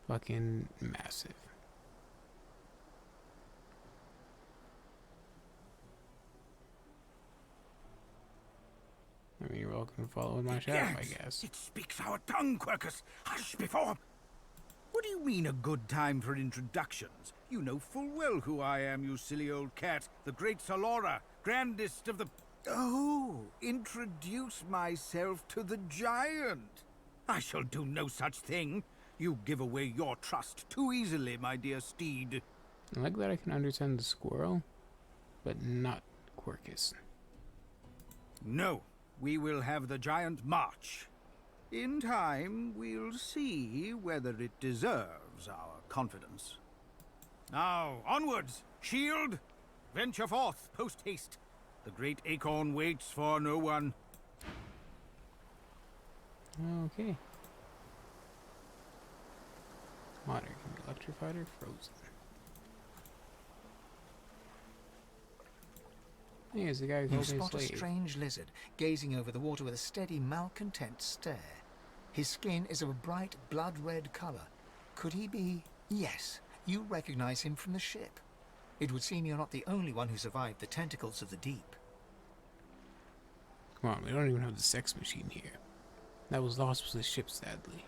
Fucking massive. I mean, you're welcome to follow my shadow, I guess. It speaks our tongue, Quercus. Hush before... What do you mean a good time for introductions? You know full well who I am, you silly old cat. The great Salora, grandest of the... Oh, introduce myself to the giant. I shall do no such thing. You give away your trust too easily, my dear steed. I like that I can understand the squirrel, but not Quercus. No, we will have the giant march. In time, we'll see whether it deserves our confidence. Now, onwards! Shield! Venture forth, post-haste. The great acorn waits for no one. Okay. Water can be electrified or frozen. Here's the guy who You called me a spot a slave. strange lizard, gazing over the water with a steady, malcontent stare. His skin is of a bright, blood-red color. Could he be... Yes, you recognize him from the ship. It would seem you're not the only one who survived the tentacles of the deep. Come on, we don't even have the sex machine here. That was lost with the ship, sadly.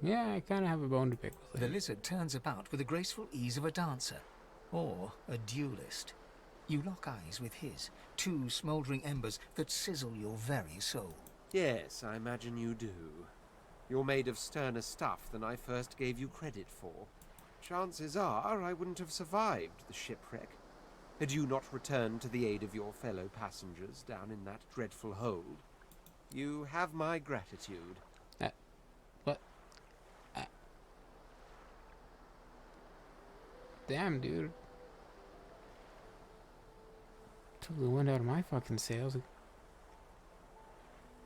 Yeah, I kind of have a bone to pick with it. The lizard turns about with the graceful ease of a dancer, or a duelist. You lock eyes with his, two smouldering embers that sizzle your very soul. Yes, I imagine you do. You're made of sterner stuff than I first gave you credit for. Chances are I wouldn't have survived the shipwreck had you not returned to the aid of your fellow passengers down in that dreadful hold. You have my gratitude. What? Damn, dude. Took the wind out of my fucking sails.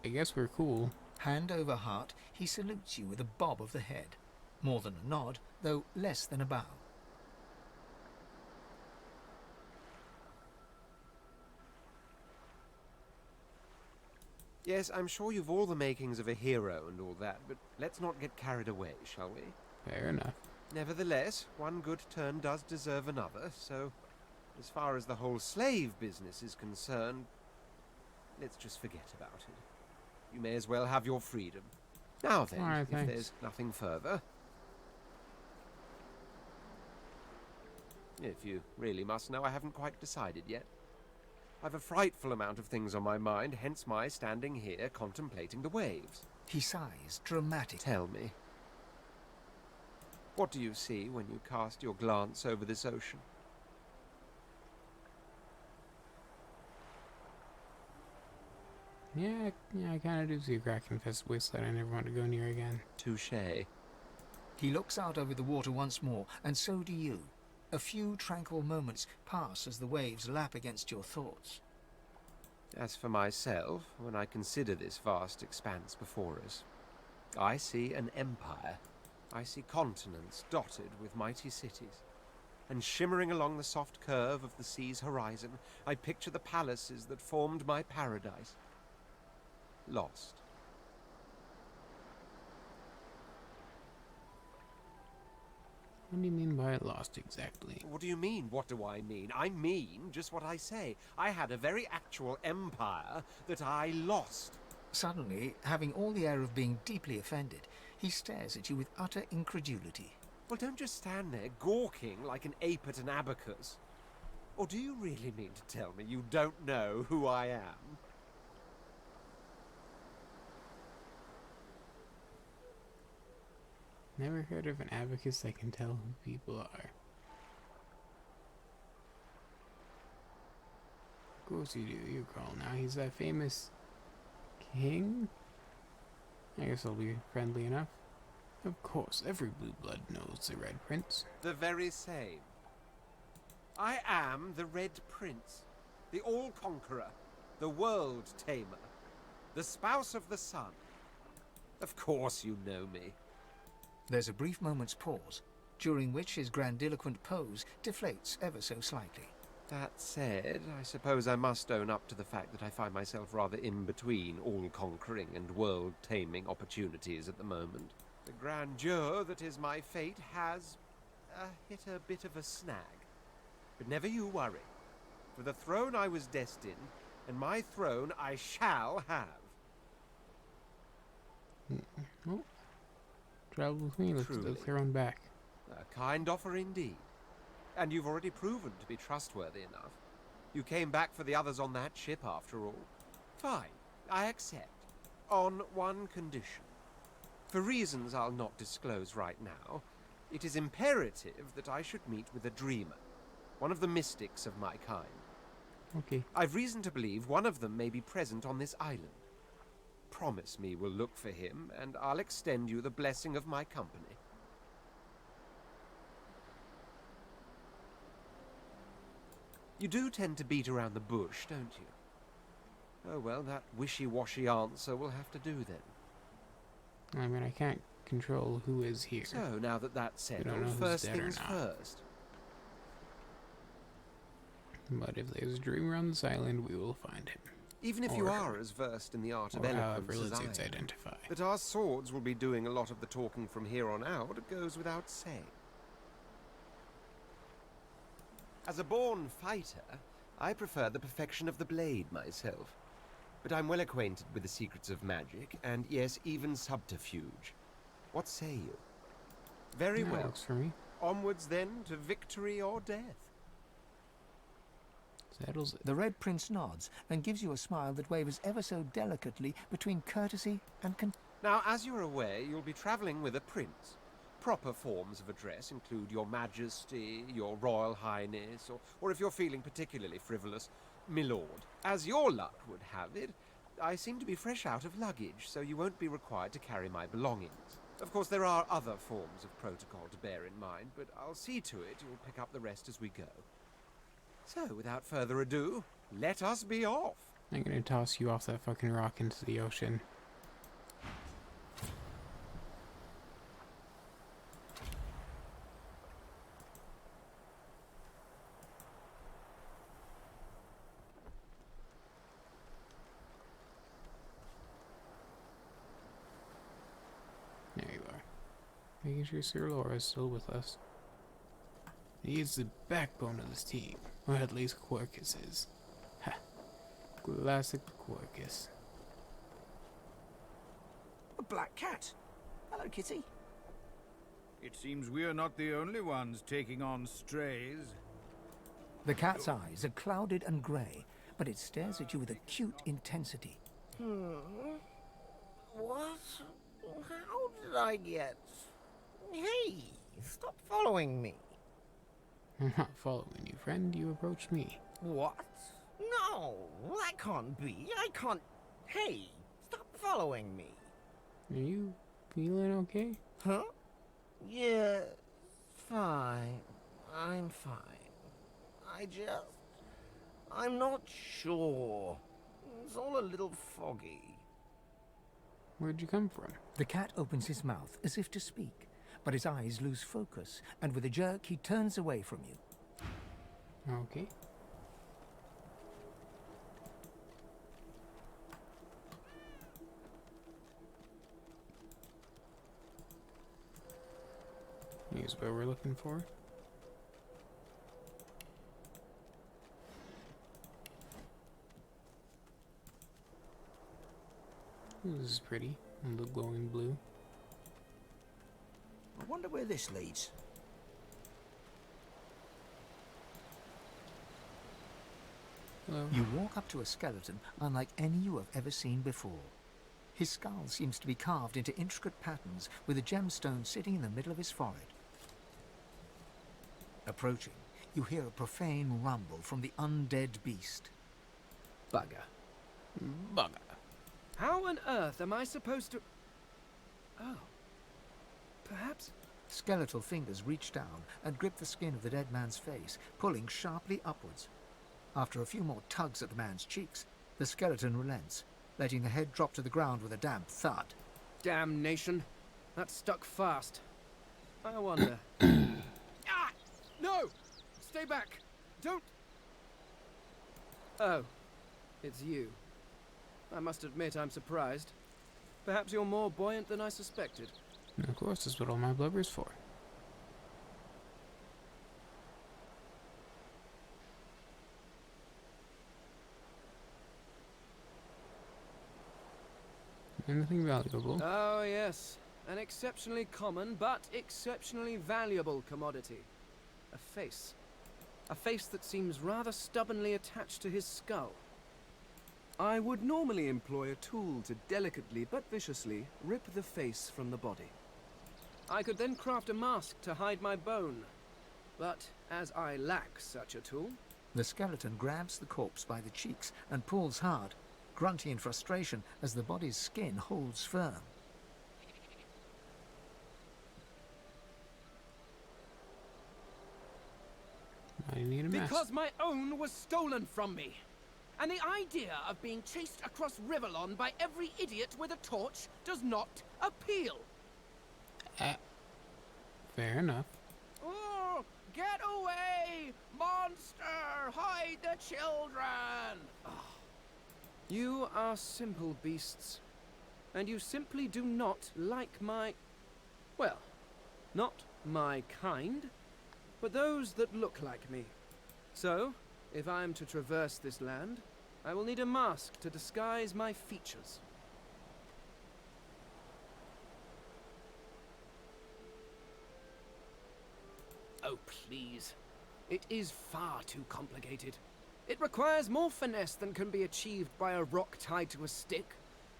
I guess we're cool. Hand over heart, he salutes you with a bob of the head. More than a nod, though less than a bow. Yes, I'm sure you've all the makings of a hero and all that, but let's not get carried away, shall we? Fair enough. Nevertheless, one good turn does deserve another, so as far as the whole slave business is concerned, let's just forget about it. You may as well have your freedom. Now then, Alright, if thanks. there's nothing further. If you really must know, I haven't quite decided yet. I've a frightful amount of things on my mind, hence my standing here contemplating the waves. He sighs, dramatic. Tell me, what do you see when you cast your glance over this ocean? Yeah, I kind of do see a crack-infested wasteland I never want to go near again. Touché. He looks out over the water once more, and so do you. A few tranquil moments pass as the waves lap against your thoughts. As for myself, when I consider this vast expanse before us, I see an empire. I see continents dotted with mighty cities. And shimmering along the soft curve of the sea's horizon, I picture the palaces that formed my paradise. Lost. What do you mean by lost exactly? What do you mean, what do I mean? I mean just what I say. I had a very actual empire that I lost. Suddenly, having all the air of being deeply offended, he stares at you with utter incredulity. Well, don't just stand there gawking like an ape at an abacus. Or do you really mean to tell me you don't know who I am? Never heard of an abacus that can tell who people are. Of course you do, you girl. Now he's that famous king? I guess I'll be friendly enough. Of course, every blue blood knows the Red Prince. The very same. I am the Red Prince, the All-Conqueror, the World-Tamer, the spouse of the sun. Of course you know me. There's a brief moment's pause, during which his grandiloquent pose deflates ever so slightly. That said, I suppose I must own up to the fact that I find myself rather in between all-conquering and world-taming opportunities at the moment. The grandeur that is my fate has hit a bit of a snag. But never you worry. For the throne I was destined, and my throne I shall have. Oh. Travel with me, let's Truly. throw him back. A kind offer indeed. And you've already proven to be trustworthy enough. You came back for the others on that ship, after all. Fine, I accept. On one condition. For reasons I'll not disclose right now, it is imperative that I should meet with a dreamer. One of the mystics of my kind. Okay. I've reason to believe one of them may be present on this island. Promise me we'll look for him, and I'll extend you the blessing of my company. You do tend to beat around the bush, don't you? Oh well, that wishy-washy answer will have to do then. I mean, I can't control who is here. So, now that that's We don't settled, know who's first dead or things not. first. But if there's a dreamer on this island, we will find him. Even if you are as versed in the art of or however eloquence as I lizards am, identify. that our swords will be doing a lot of the talking from here on out goes without saying. As a born fighter, I prefer the perfection of the blade myself. But I'm well acquainted with the secrets of magic, and yes, even subterfuge. What say you? Very That well. works for me. Onwards then to victory or death. Settles it. The Red Prince nods and gives you a smile that wavers ever so delicately between courtesy and Now, as you're aware, you'll be travelling with a prince. Proper forms of address include Your Majesty, Your Royal Highness, or if you're feeling particularly frivolous, Milord. As your luck would have it, I seem to be fresh out of luggage, so you won't be required to carry my belongings. Of course, there are other forms of protocol to bear in mind, but I'll see to it you'll pick up the rest as we go. So, without further ado, let us be off. I'm gonna toss you off that fucking rock into the ocean. There you are. Making sure Sir Laura's still with us. He is the backbone of this team. Or at least Quercus is. Ha. Classic Quercus. A black cat. Hello, kitty. It seems we're not the only ones taking on strays. The cat's eyes are clouded and grey, but it stares at you with acute intensity. What? How did I get... Hey, stop following me. I'm not following you, friend. You approached me. What? No, that can't be. I can't... Hey, stop following me. Are you feeling okay? Huh? Yeah, fine. I'm fine. I'm not sure. It's all a little foggy. Where'd you come from? The cat opens his mouth as if to speak, but his eyes lose focus, and with a jerk he turns away from you. Okay. Here's what we're looking for. This is pretty. And the glowing blue. I wonder where this leads. Hello. You walk up to a skeleton unlike any you have ever seen before. His skull seems to be carved into intricate patterns, with a gemstone sitting in the middle of his forehead. Approaching, you hear a profane rumble from the undead beast. Bugger. Bugger. How on earth am I supposed to... Oh. Perhaps... Skeletal fingers reach down and grip the skin of the dead man's face, pulling sharply upwards. After a few more tugs at the man's cheeks, the skeleton relents, letting the head drop to the ground with a damp thud. Damnation. That stuck fast. I wonder... Ah! No! Stay back! Don't... Oh. It's you. I must admit I'm surprised. Perhaps you're more buoyant than I suspected. And of course, that's what all my blubber's for. Anything valuable? Oh, yes. An exceptionally common, but exceptionally valuable commodity. A face. A face that seems rather stubbornly attached to his skull. I would normally employ a tool to delicately but viciously rip the face from the body. I could then craft a mask to hide my bone. But as I lack such a tool... The skeleton grabs the corpse by the cheeks and pulls hard, grunting in frustration as the body's skin holds firm. I need a mask. Because my own was stolen from me. And the idea of being chased across Rivellon by every idiot with a torch does not appeal. Fair enough. Oh, get away! Monster! Hide the children! Oh. You are simple beasts. And you simply do not like my... Well, not my kind, but those that look like me. So, if I am to traverse this land, I will need a mask to disguise my features. Oh, please. It is far too complicated. It requires more finesse than can be achieved by a rock tied to a stick,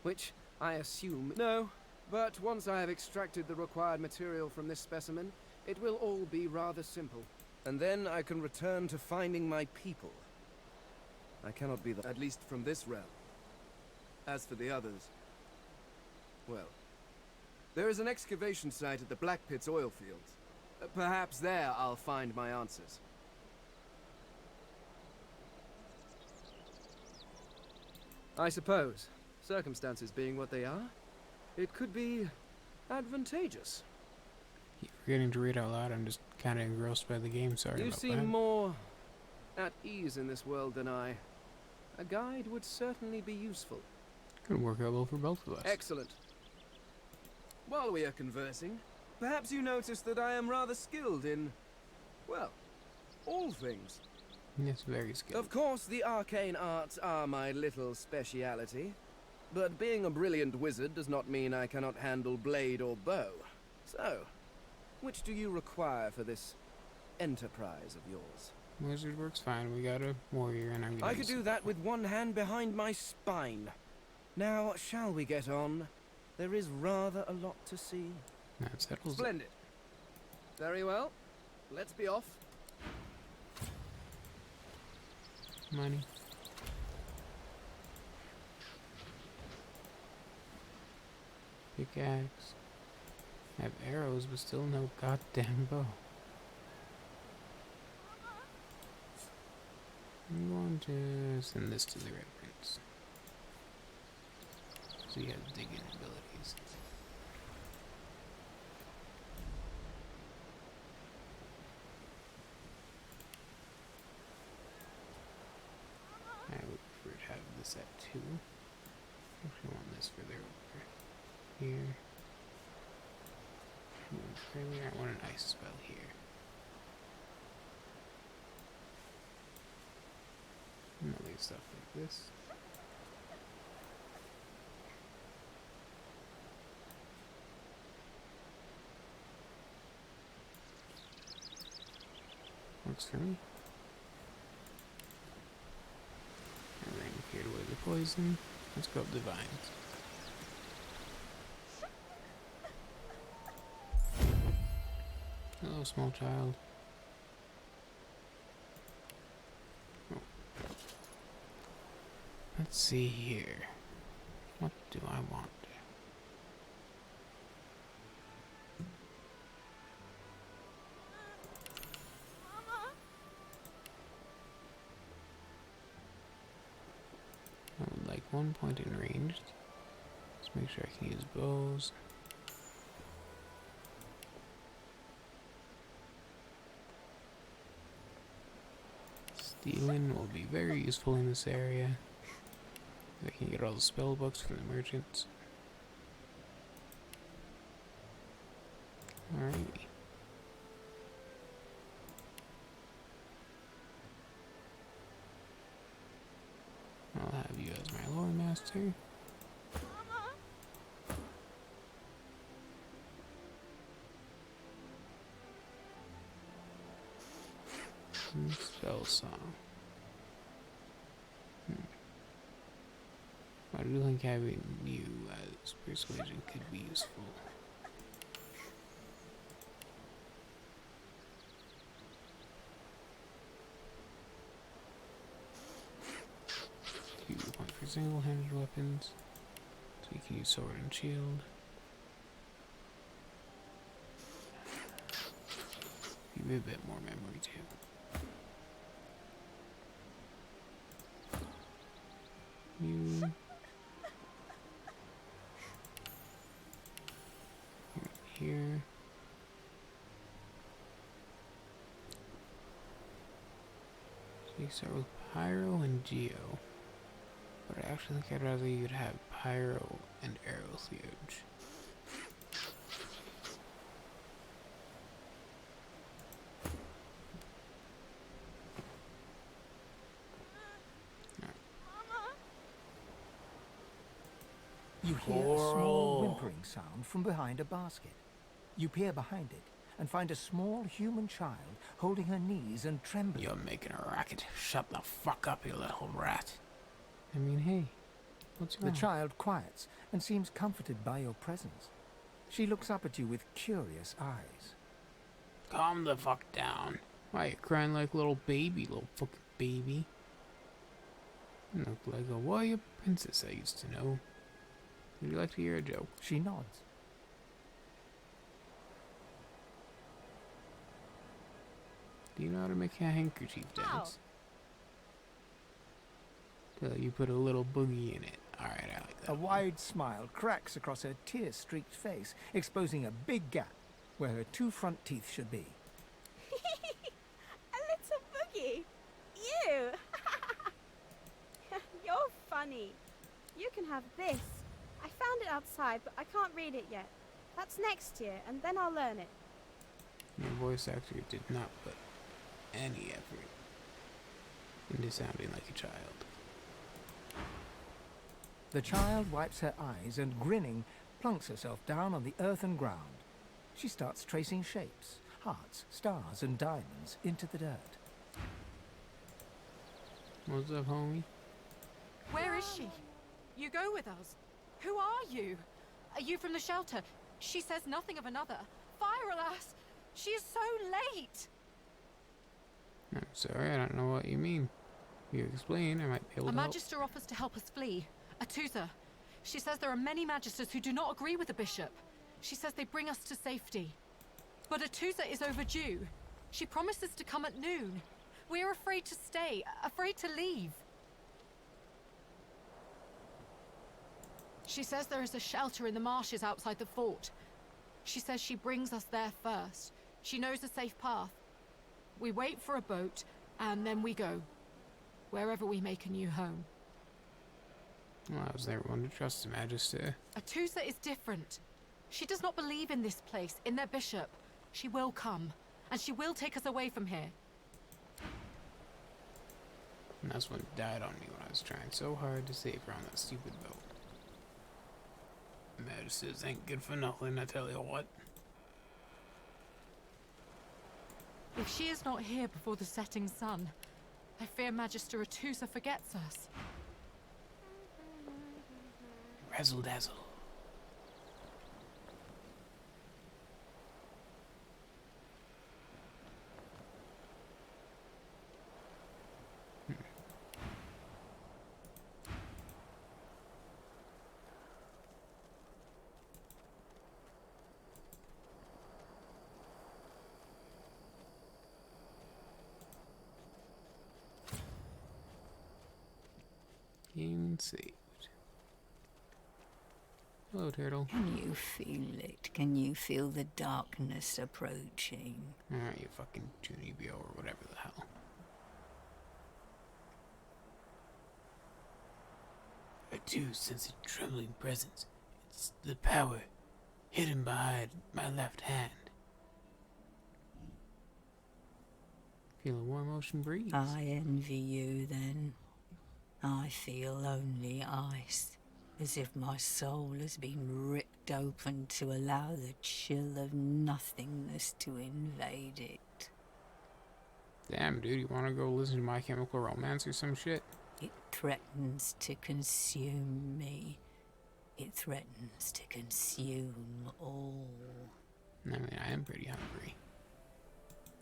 which I assume... No, but once I have extracted the required material from this specimen, it will all be rather simple. And then I can return to finding my people. I cannot be at least from this realm. As for the others... well... there is an excavation site at the Black Pit's oil fields. Perhaps there I'll find my answers. I suppose, circumstances being what they are, it could be advantageous. Keep forgetting to read out loud. I'm just kind of engrossed by the game. Sorry You about seem that. more at ease in this world than I. A guide would certainly be useful. Could work out well for both of us. Excellent. While we are conversing, perhaps you notice that I am rather skilled in, well, all things. Yes, very skilled. Of course, the arcane arts are my little speciality, but being a brilliant wizard does not mean I cannot handle blade or bow. So, which do you require for this enterprise of yours? Wizard works fine. We got a warrior, and I'm gonna I could do that with one hand behind my spine. Now, shall we get on? There is rather a lot to see. That settles it. Splendid. Very well. Let's be off. Money. Pickaxe. I have arrows, but still no goddamn bow. I'm going to send this to the Red Prince. So he has digging abilities. I would prefer to have this at 2. I actually want this further over here. I want an ice spell here. And other stuff like this. Works for me. And then cleared away the poison. Let's go up the vines. Hello, small child. Oh. Let's see here. What do I want? I would like 1 point in ranged. Let's make sure I can use bows. Stealing will be very useful in this area. I can get all the spell books from the merchants. Alrighty. I'll have you as my lore master. Spell song. I do think having you as persuasion could be useful. You point for single-handed weapons, so you can use sword and shield. Give me a bit more memory too. You here. So you start with Pyro and Geo. But I actually think I'd rather you'd have Pyro and Aerotheurge. You hear a small whimpering sound from behind a basket. You peer behind it and find a small human child holding her knees and trembling. You're making a racket. Shut the fuck up, you little rat. I mean, hey, what's wrong? The child quiets and seems comforted by your presence. She looks up at you with curious eyes. Calm the fuck down. Why, you crying like a little baby, little fucking baby? You look like a warrior princess I used to know. Would you like to hear a joke? She nods. Do you know how to make a handkerchief dance? Till you put a little boogie in it. Alright, I like that. A wide smile cracks across her tear-streaked face, exposing a big gap where her 2 front teeth should be. A little boogie? You! You're funny. You can have this. I found it outside, but I can't read it yet. That's next year, and then I'll learn it. Your voice actor did not put any effort into sounding like a child. The child wipes her eyes and, grinning, plunks herself down on the earthen ground. She starts tracing shapes, hearts, stars, and diamonds into the dirt. What's up, homie? Where is she? You go with us. Who are you? Are you from the shelter? She says nothing of another. Fire, alas! She is so late! I'm sorry, I don't know what you mean. If you explain, I might be able A to help. magister offers to help us flee. Atusa. She says there are many magisters who do not agree with the bishop. She says they bring us to safety. But Atusa is overdue. She promises to come at noon. We are afraid to stay, afraid to leave. She says there is a shelter in the marshes outside the fort. She says she brings us there first. She knows a safe path. We wait for a boat, and then we go. Wherever we make a new home. Well, I was never one to trust the Magister. Atusa is different. She does not believe in this place, in their bishop. She will come, and she will take us away from here. And that's when it died on me when I was trying so hard to save her on that stupid boat. Magisters ain't good for nothing, I tell you what. If she is not here before the setting sun, I fear Magister Atusa forgets us. Razzle dazzle. Game saved. Hello, turtle. Can you feel it? Can you feel the darkness approaching? Alright, you fucking Junibio or whatever the hell. I do sense a trembling presence. It's the power hidden behind my left hand. Feel a warm ocean breeze. I envy you then. I feel only ice, as if my soul has been ripped open to allow the chill of nothingness to invade it. Damn, dude, you wanna go listen to My Chemical Romance or some shit? It threatens to consume me. It threatens to consume all. I mean, I am pretty hungry.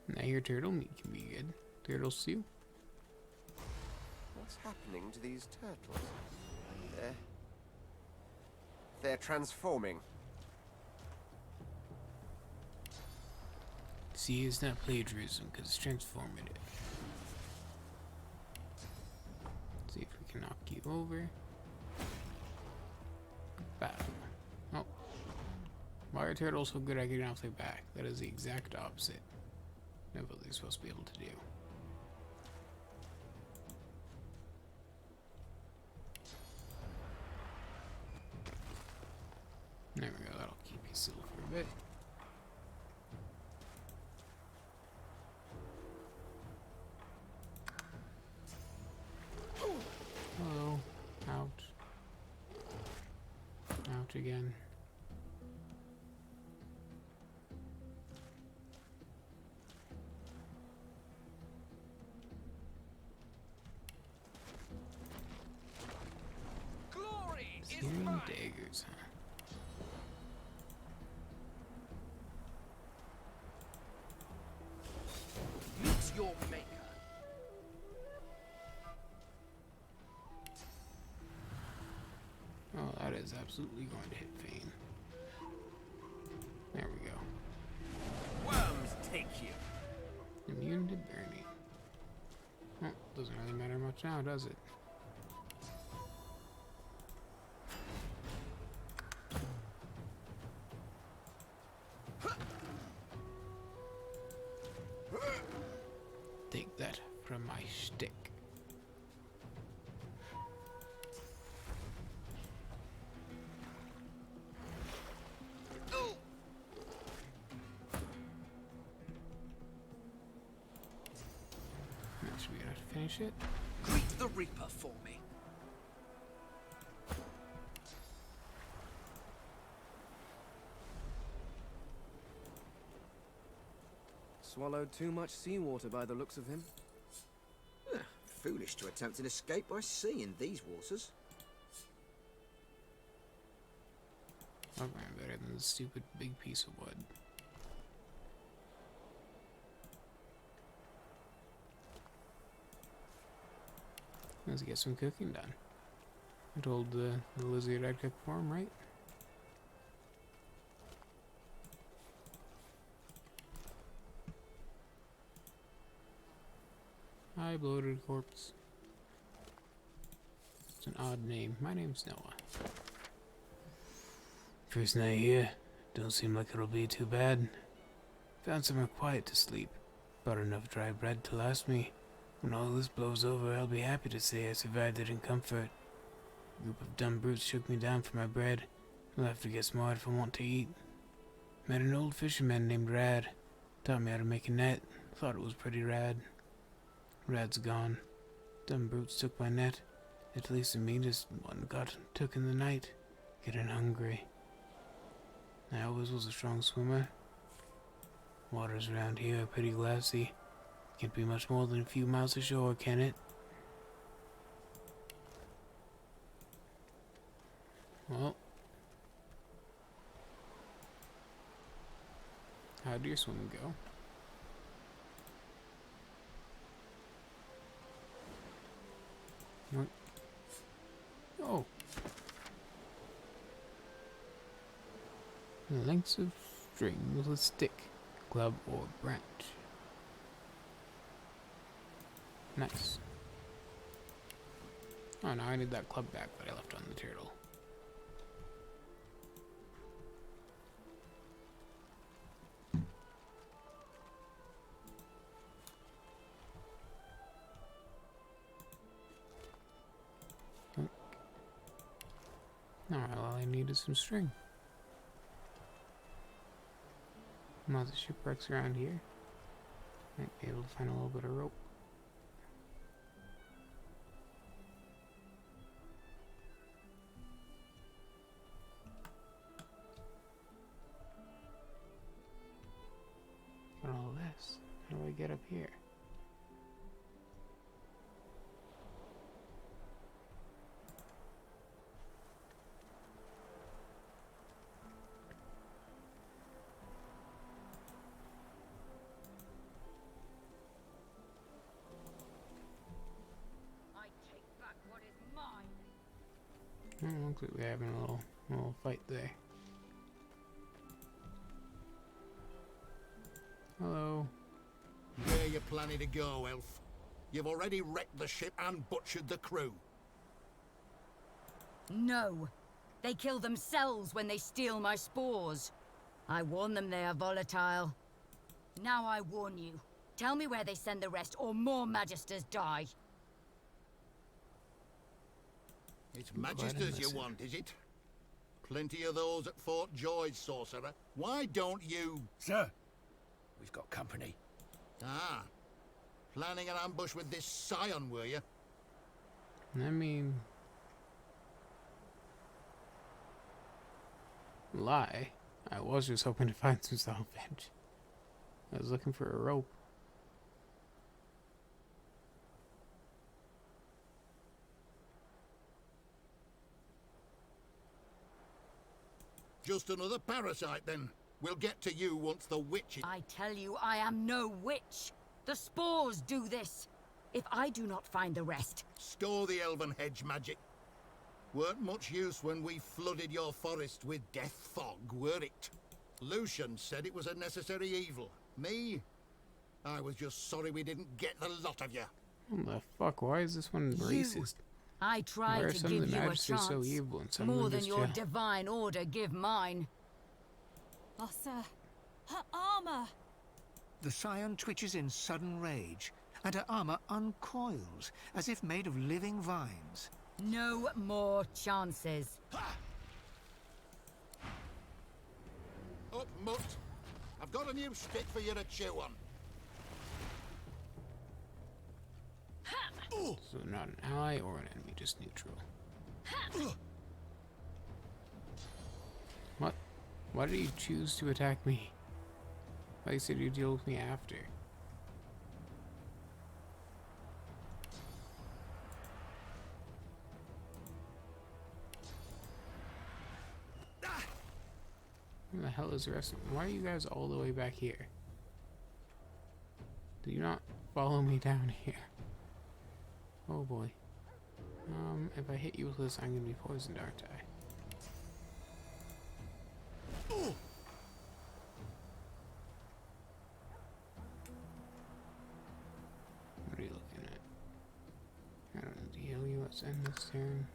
And I hear turtle meat can be good. Turtle stew. What's happening to these turtles? They're transforming. See, it's not plagiarism because it's transformative. See if we can knock you over. Battle. Oh. Why are turtles so good at getting off their back? That is the exact opposite of what they're supposed to be able to do. There we go, that'll keep you still for a bit. Hello. Ouch. hatch again. Glory is Searing mine. daggers, huh? Meet your maker. Oh, that is absolutely going to hit Fane. There we go. Worms take you. Immune to burning. Well, doesn't really matter much now, does it? Take that from my stick. That should be enough to finish it. Greet the Reaper for me. Swallowed too much seawater by the looks of him. Foolish to attempt an escape by sea in these waters. Oh, man, better than the stupid big piece of wood. Let's get some cooking done. I told the lizard I'd cook for him, right? Hi, bloated corpse. It's an odd name. My name's Noah. First night here. Don't seem like it'll be too bad. Found somewhere quiet to sleep. Brought enough dry bread to last me. When all this blows over, I'll be happy to say I survived it in comfort. A group of dumb brutes shook me down for my bread. I'll have to get smart if I want to eat. Met an old fisherman named Rad. Taught me how to make a net. Thought it was pretty rad. Rad's gone. Dumb brutes took my net. At least the meanest one got took in the night. Getting hungry. I always was a strong swimmer. Waters around here are pretty glassy. Can't be much more than a few miles ashore, can it? Well. How'd your swim go? What? Oh. Lengths of string with a stick, club, or branch. Nice. Oh, now I need that club back that I left on the turtle. Alright, all I need is some string. Lots of shipwrecks around here. Might be able to find a little bit of rope. Got all this. How do I get up here? Looks like we're having a little fight there. Hello. Where you planning to go, elf? You've already wrecked the ship and butchered the crew. No. They kill themselves when they steal my spores. I warn them they are volatile. Now I warn you. Tell me where they send the rest, or more Magisters die. It's Magisters you want, is it? Plenty of those at Fort George, sorcerer. Why don't you... Sir, we've got company. Ah. Planning an ambush with this scion, were you? I mean... lie. I was just hoping to find some salvage. I was looking for a rope. Just another parasite, then. We'll get to you once the witch is... I tell you, I am no witch. The spores do this. If I do not find the rest... Store the elven hedge magic. Weren't much use when we flooded your forest with death fog, were it? Lucian said it was a necessary evil. Me? I was just sorry we didn't get the lot of you. What the fuck? Why is this one racist? I tried to give you a chance. So evil and some more than just your divine order give mine. Oh, sir. Her armor! The Scion twitches in sudden rage, and her armor uncoils, as if made of living vines. No more chances. Up, mutt. I've got a new stick for you to chew on. So not an ally or an enemy, just neutral. What? Why did you choose to attack me? I said you'd deal with me after. Who the hell is the rest of them? Why are you guys all the way back here? Do you not follow me down here? Oh boy. If I hit you with this, I'm gonna be poisoned, aren't I? What are you looking at? I don't know, to heal you, let's end this turn.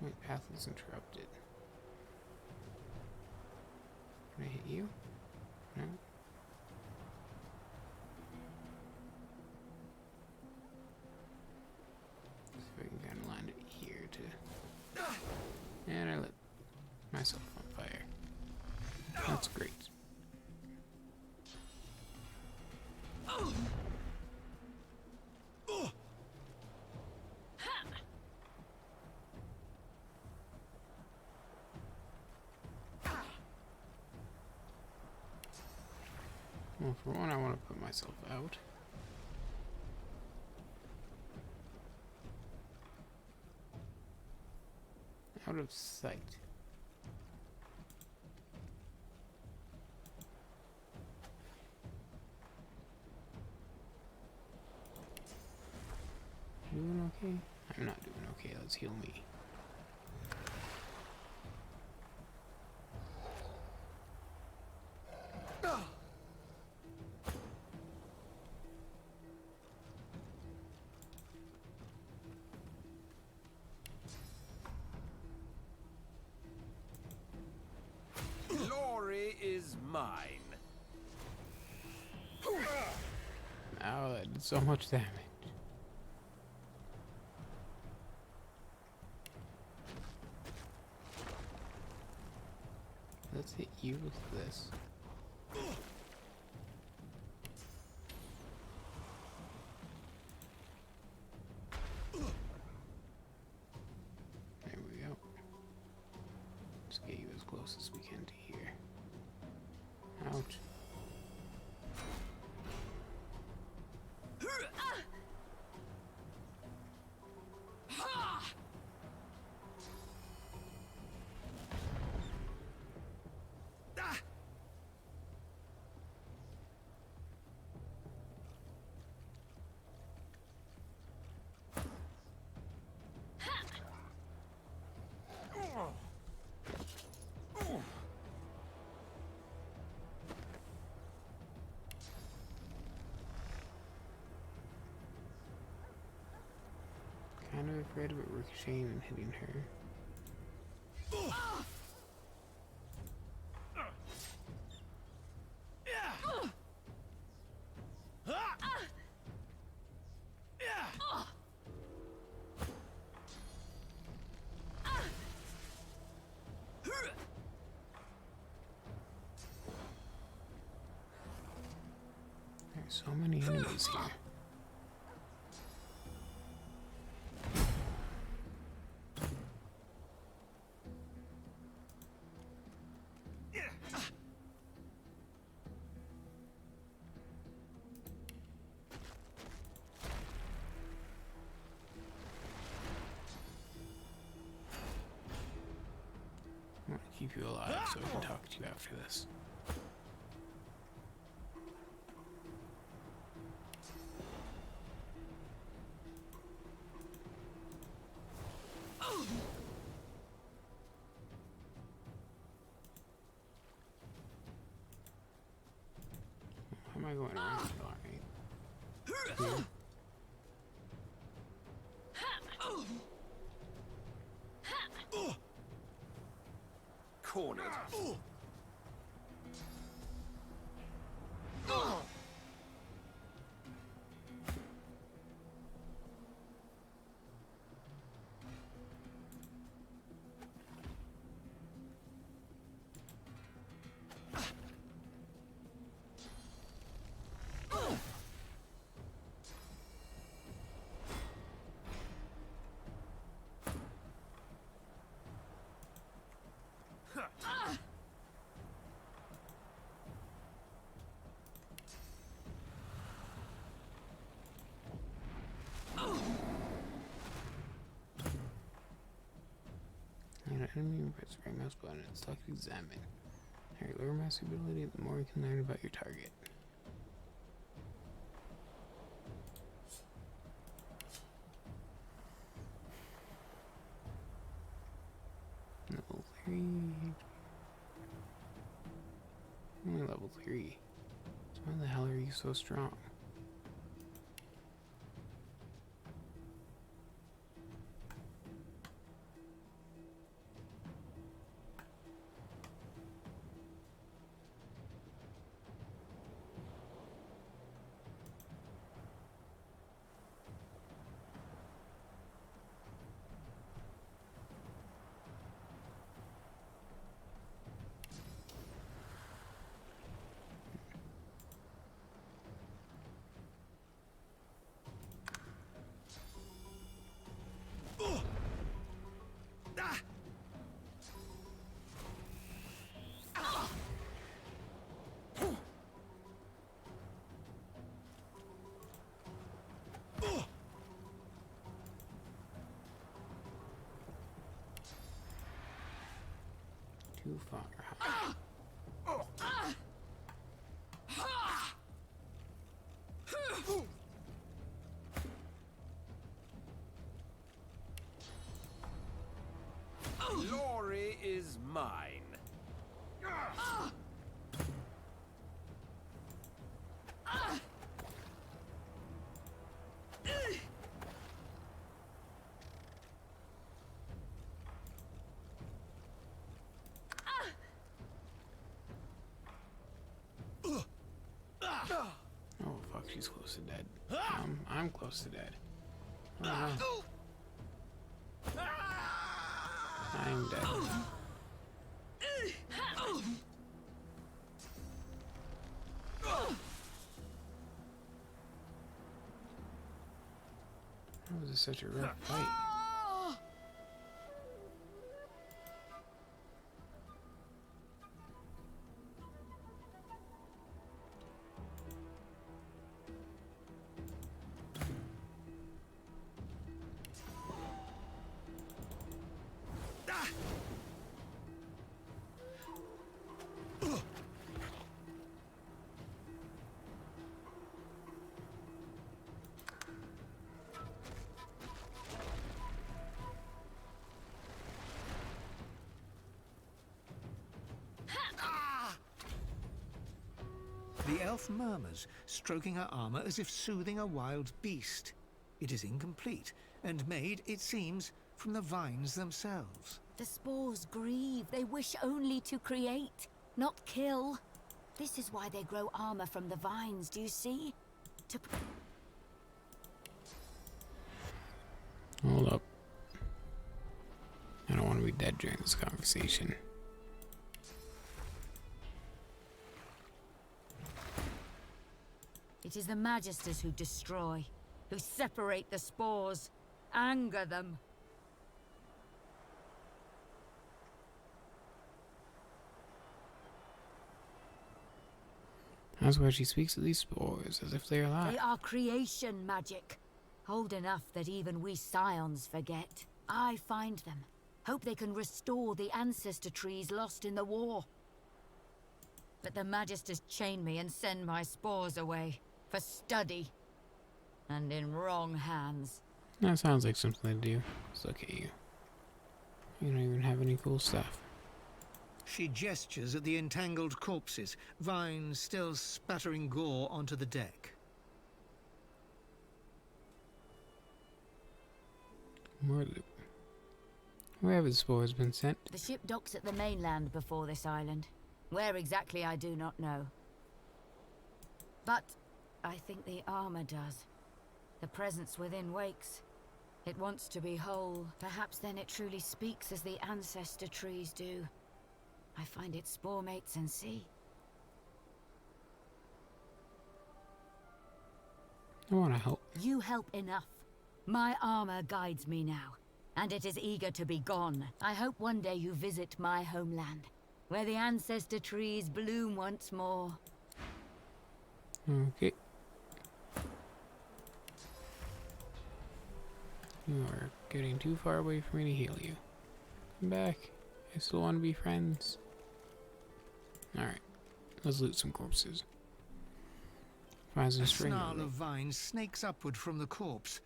My path is interrupted. Can I hit you? No? See if I can kind of land it here to... And I lit myself on fire. That's great. Well, for one, I want to put myself out. Out of sight. Doing okay? I'm not doing okay. Let's heal me. Glory is mine. Ow, that did so much damage. Let's hit you with this. There we go. Let's get you as close as we can to here. Ouch. afraid of it ricocheting and hitting her. There's so many enemies here. I'm gonna keep you alive so I can talk to you after this. How am I going around? Alright. Here. Cornered. Enemy, press the right mouse button and select examine. Alright, lower mouse ability, the more you can learn about your target. Level 3. Only level 3. So why the hell are you so strong? Too far. Glory is mine. Oh fuck, she's close to dead. I'm close to dead. I'm dead. How was this such a rough fight? The elf murmurs, stroking her armor as if soothing a wild beast. It is incomplete, and made, it seems, from the vines themselves. The spores grieve. They wish only to create, not kill. This is why they grow armor from the vines, do you see? To... Hold up. I don't want to be dead during this conversation. It is the Magisters who destroy, who separate the spores, anger them. That's why she speaks of these spores as if they are alive. They are creation magic, old enough that even we scions forget. I find them, hope they can restore the ancestor trees lost in the war. But the Magisters chain me and send my spores away, for study, and in wrong hands. That sounds like something to do. Let's look at you. You don't even have any cool stuff. She gestures at the entangled corpses, vines still spattering gore onto the deck. More loot. Where have the spores been sent? The ship docks at the mainland before this island. Where exactly I do not know. But I think the armor does. The presence within wakes. It wants to be whole. Perhaps then it truly speaks as the ancestor trees do. I find its spore mates and see. I want to help. You help enough. My armor guides me now, and it is eager to be gone. I hope one day you visit my homeland, where the ancestor trees bloom once more. Okay. You are getting too far away for me to heal you. Come back. I still want to be friends. Alright. Let's loot some corpses. Finds A a string. snarl of vines snakes upward from the corpse.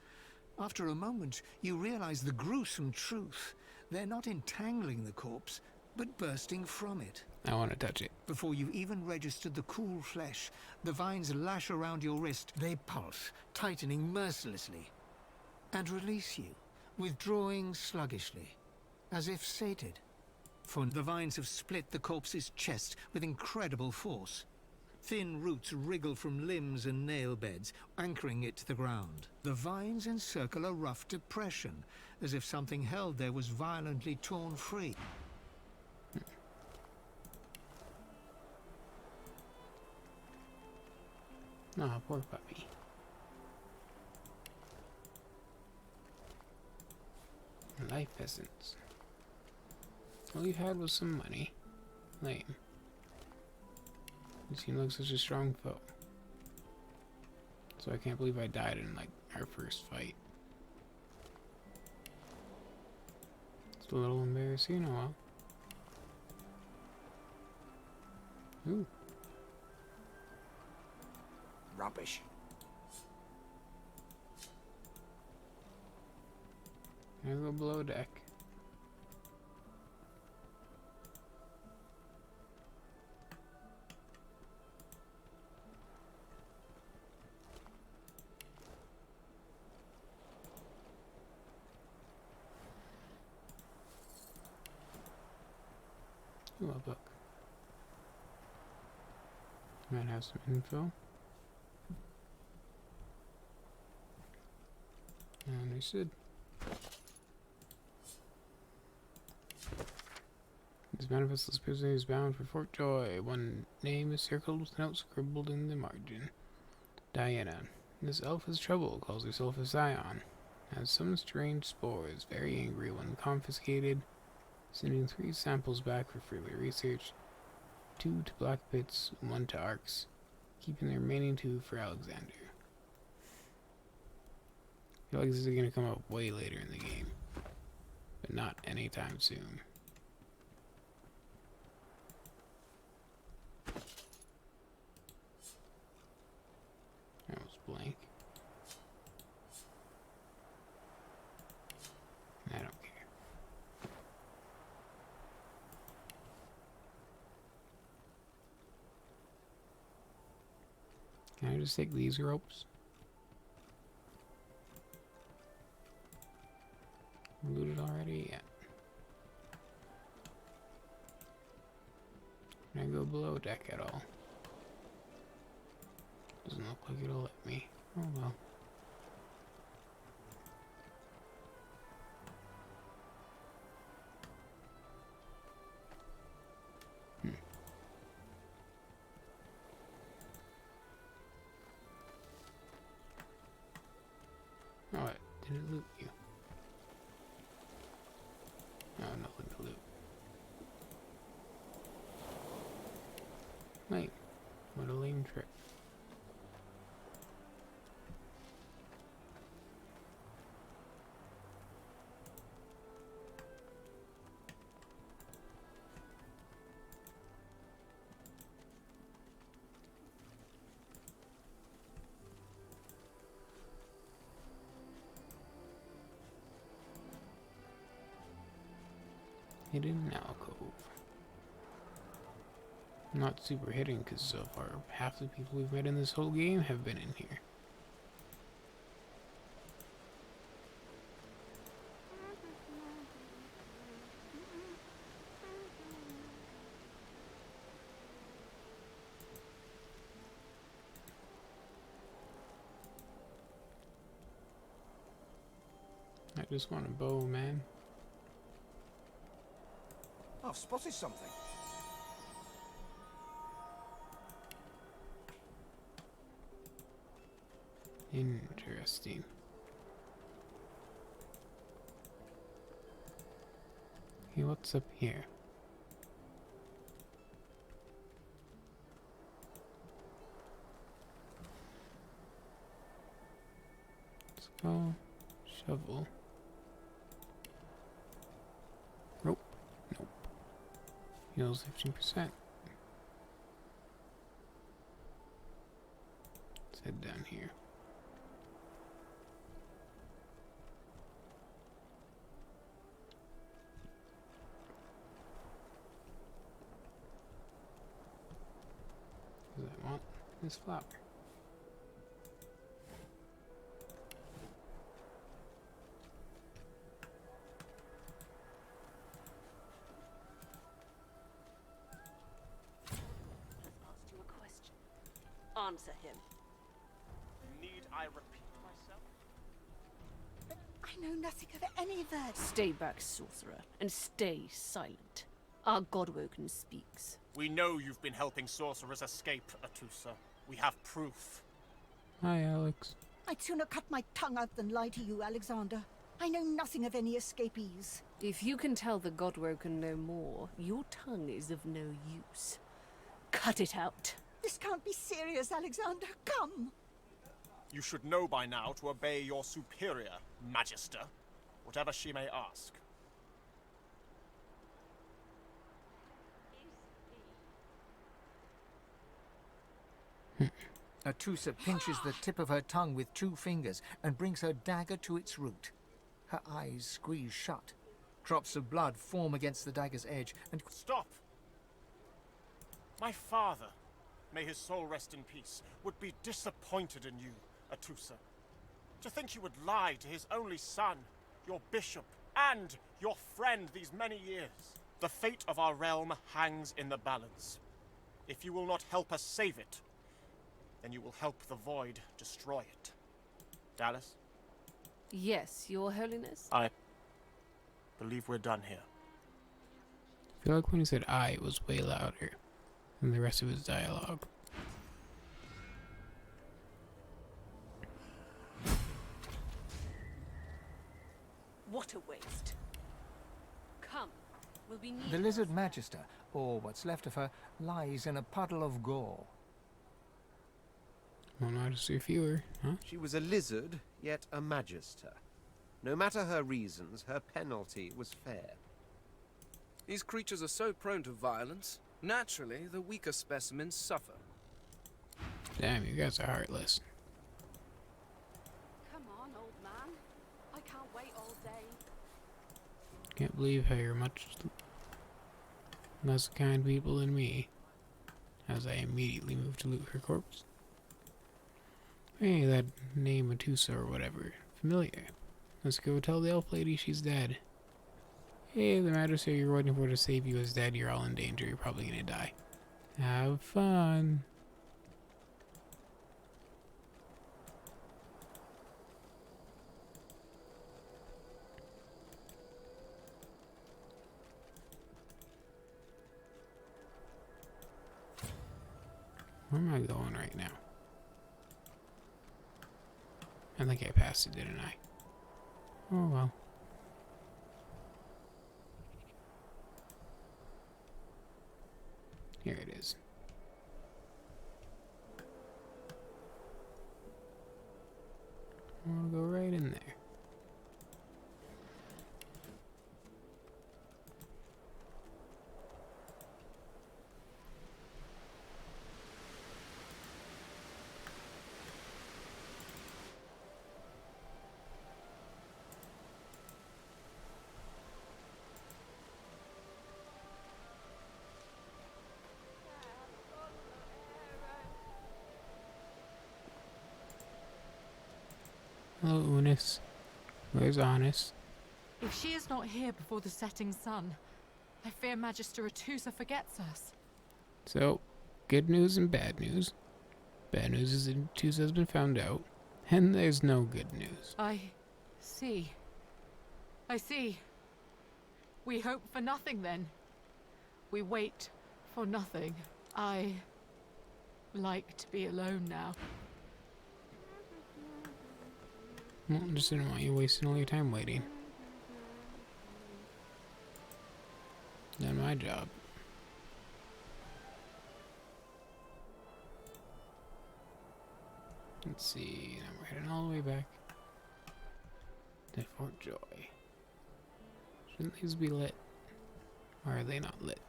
After a moment, you realize the gruesome truth. They're not entangling the corpse, but bursting from it. I want to touch it. Before you've even registered the cool flesh, the vines lash around your wrist. They pulse, tightening mercilessly, and release you, withdrawing sluggishly, as if sated. For the vines have split the corpse's chest with incredible force. Thin roots wriggle from limbs and nail beds, anchoring it to the ground. The vines encircle a rough depression, as if something held there was violently torn free. Oh, poor puppy. Life essence. All you had was some money. Lame. You seem like such a strong foe. So I can't believe I died in, like, our first fight. It's a little embarrassing, oh well. Ooh. Rubbish. I go below deck. Ooh, a book. Might have some info. Understood. This manifestless prisoner is bound for Fort Joy. One name is circled with notes scribbled in the margin. Diana. This elf has trouble, calls herself a scion. Has some strange spores, very angry when confiscated. Sending 3 samples back for further research. 2 to Black Pits, 1 to Arcs. Keeping the remaining 2 for Alexander. I feel like this is going to come up way later in the game. But not anytime soon. That was blank. I don't care. Can I just take these ropes? Can I go below deck at all? Doesn't look like it'll let me. Oh well. Oh, it didn't loot you. Oh, nothing to loot. Wait, what a lame trick. Hidden alcove. Not super hidden because so far half the people we've met in this whole game have been in here. I just want a bow, man. I've spotted something. Interesting. Okay, what's up here? Let's go. Shovel. Nope. Nope. Heals 15%. Let's head down here. Because I want this flower. Answer him. Need I repeat myself? I know nothing of any of that. Stay back, sorcerer, and stay silent. Our Godwoken speaks. We know you've been helping sorcerers escape, Atusa. We have proof. Hi, Alex. I'd sooner cut my tongue out than lie to you, Alexander. I know nothing of any escapees. If you can tell the Godwoken no more, your tongue is of no use. Cut it out. This can't be serious, Alexander. Come! You should know by now to obey your superior, Magister, whatever she may ask. Atusa pinches the tip of her tongue with 2 fingers and brings her dagger to its root. Her eyes squeeze shut. Drops of blood form against the dagger's edge and... Stop! My father, may his soul rest in peace, would be disappointed in you, Atusa. To think you would lie to his only son, your bishop, and your friend these many years. The fate of our realm hangs in the balance. If you will not help us save it, then you will help the Void destroy it. Dallas? Yes, Your Holiness? I believe we're done here. I feel like when he said I, it was way louder than the rest of his dialogue. What a waste. Come, we'll be needing The Lizard Magister, or what's left of her, lies in a puddle of gore. Well, not to if you were, huh? She was a lizard, yet a magister. No matter her reasons, her penalty was fair. These creatures are so prone to violence. Naturally, the weaker specimens suffer. Damn, you guys are heartless. Come on, old man. I can't wait all day. Can't believe how you're much less kind people than me. As I immediately move to loot her corpse. Hey, that name Atusa or whatever. Familiar. Let's go tell the elf lady she's dead. Hey, the Magister you're waiting for to save you is dead. You're all in danger. You're probably gonna die. Have fun. Where am I going right now? I think I passed it, didn't I? Oh well. Here it is. I'm gonna go right in there. Hello, Unis. Where's Honest? If she is not here before the setting sun, I fear Magister Atusa forgets us. So, good news and bad news. Bad news is that Atusa has been found out, and there's no good news. I see. I see. We hope for nothing then. We wait for nothing. I like to be alone now. Well, just didn't want you wasting all your time waiting. Done my job. Let's see, now we're heading all the way back to Fort Joy. Shouldn't these be lit? Or are they not lit?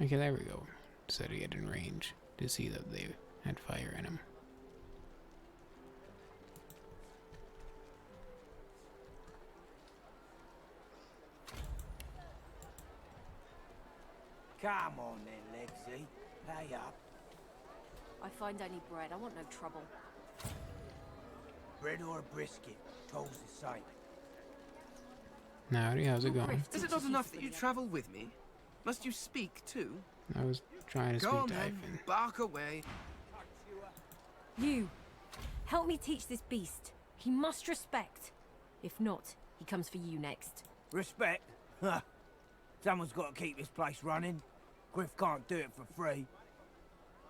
Okay, there we go. Set to get in range to see that they had fire in them. Come on then, Legsy. Pay up. I find only bread. I want no trouble. Bread or a brisket, toll's the same. Howdy, how's it going? Is it not enough that you travel with me? Must you speak too? I was trying to Go speak on to then, Ivan. bark away. You, help me teach this beast. He must respect. If not, he comes for you next. Respect? Huh. Someone's got to keep this place running. Griff can't do it for free.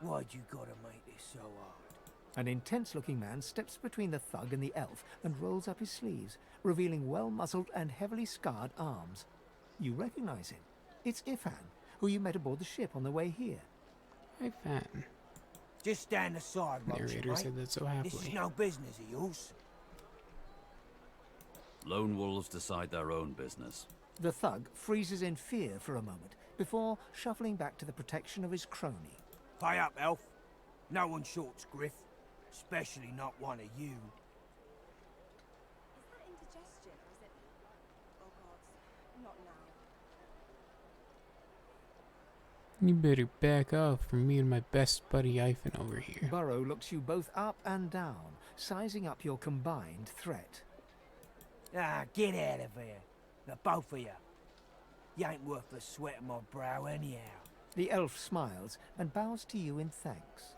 Why'd you gotta make this so hard? An intense-looking man steps between the thug and the elf and rolls up his sleeves, revealing well-muscled and heavily scarred arms. You recognize him. It's Ifan, who you met aboard the ship on the way here. Ifan. Just stand aside, won't you, Narrator mate? said that so This is happily. no business of yours. Lone wolves decide their own business. The thug freezes in fear for a moment before shuffling back to the protection of his crony. Pay up, elf. No one shorts Griff. Especially not one of you. Is that indigestion, or is it... Oh God, not now. You better back off from me and my best buddy Ivan over here. Burrow looks you both up and down, sizing up your combined threat. Ah, get out of here. The both of you. You ain't worth the sweat of my brow anyhow. The elf smiles and bows to you in thanks.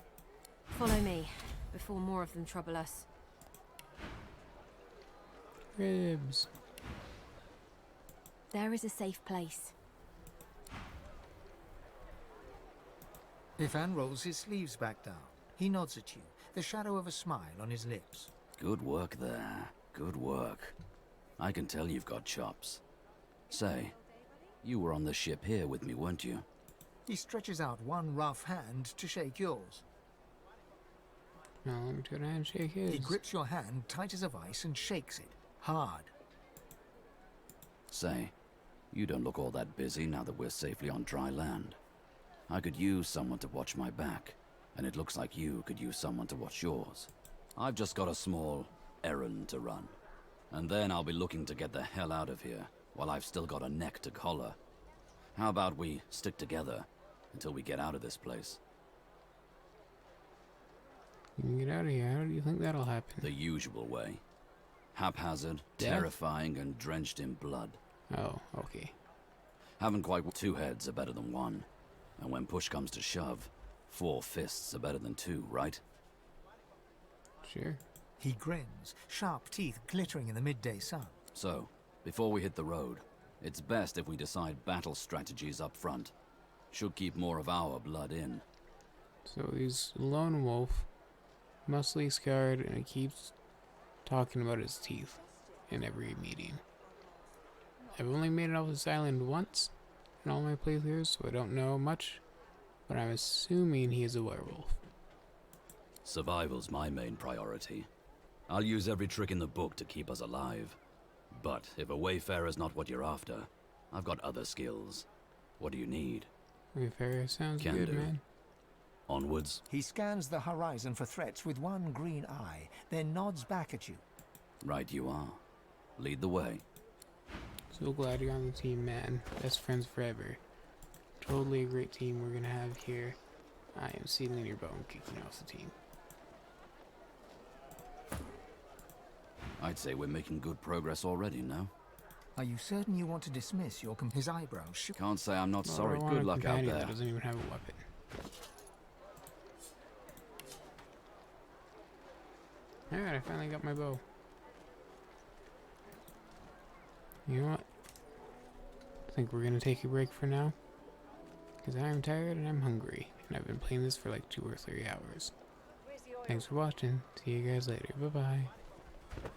Follow me, before more of them trouble us. Ribs. There is a safe place. Ifan rolls his sleeves back down. He nods at you, the shadow of a smile on his lips. Good work there. Good work. I can tell you've got chops. Say, you were on the ship here with me, weren't you? He stretches out one rough hand to shake yours. Now let me turn around and shake his. He grips your hand tight as a vice and shakes it, hard. Say, you don't look all that busy now that we're safely on dry land. I could use someone to watch my back, and it looks like you could use someone to watch yours. I've just got a small errand to run, and then I'll be looking to get the hell out of here while I've still got a neck to collar. How about we stick together until we get out of this place? You can get out of here. How do you think that'll happen? The usual way. Haphazard, Death? terrifying, and drenched in blood. Oh, okay. Haven't quite. 2 heads are better than 1. And when push comes to shove, 4 fists are better than 2, right? Sure. He grins, sharp teeth glittering in the midday sun. So, before we hit the road, it's best if we decide battle strategies up front. Should keep more of our blood in. So he's a lone wolf, muscly scarred, and he keeps talking about his teeth in every meeting. I've only made it off this island once in all my playthroughs, so I don't know much, but I'm assuming he is a werewolf. Survival's my main priority. I'll use every trick in the book to keep us alive. But if a wayfarer's not what you're after, I've got other skills. What do you need? Wayfarer sounds Can good, do. man. Onwards. He scans the horizon for threats with one green eye, then nods back at you. Right you are. Lead the way. So glad you're on the team, man. Best friends forever. Totally a great team we're gonna have here. I am sealing your bow and kicking off the team. I'd say we're making good progress already, no? Are you certain you want to dismiss your his eyebrows shook? Can't say I'm not Well, sorry. I want Good a luck out companion there. that doesn't even have a weapon. Alright, I finally got my bow. You know what? I think we're gonna take a break for now. Because I'm tired and I'm hungry. And I've been playing this for like 2 or 3 hours. Thanks for watching. See you guys later. Bye bye.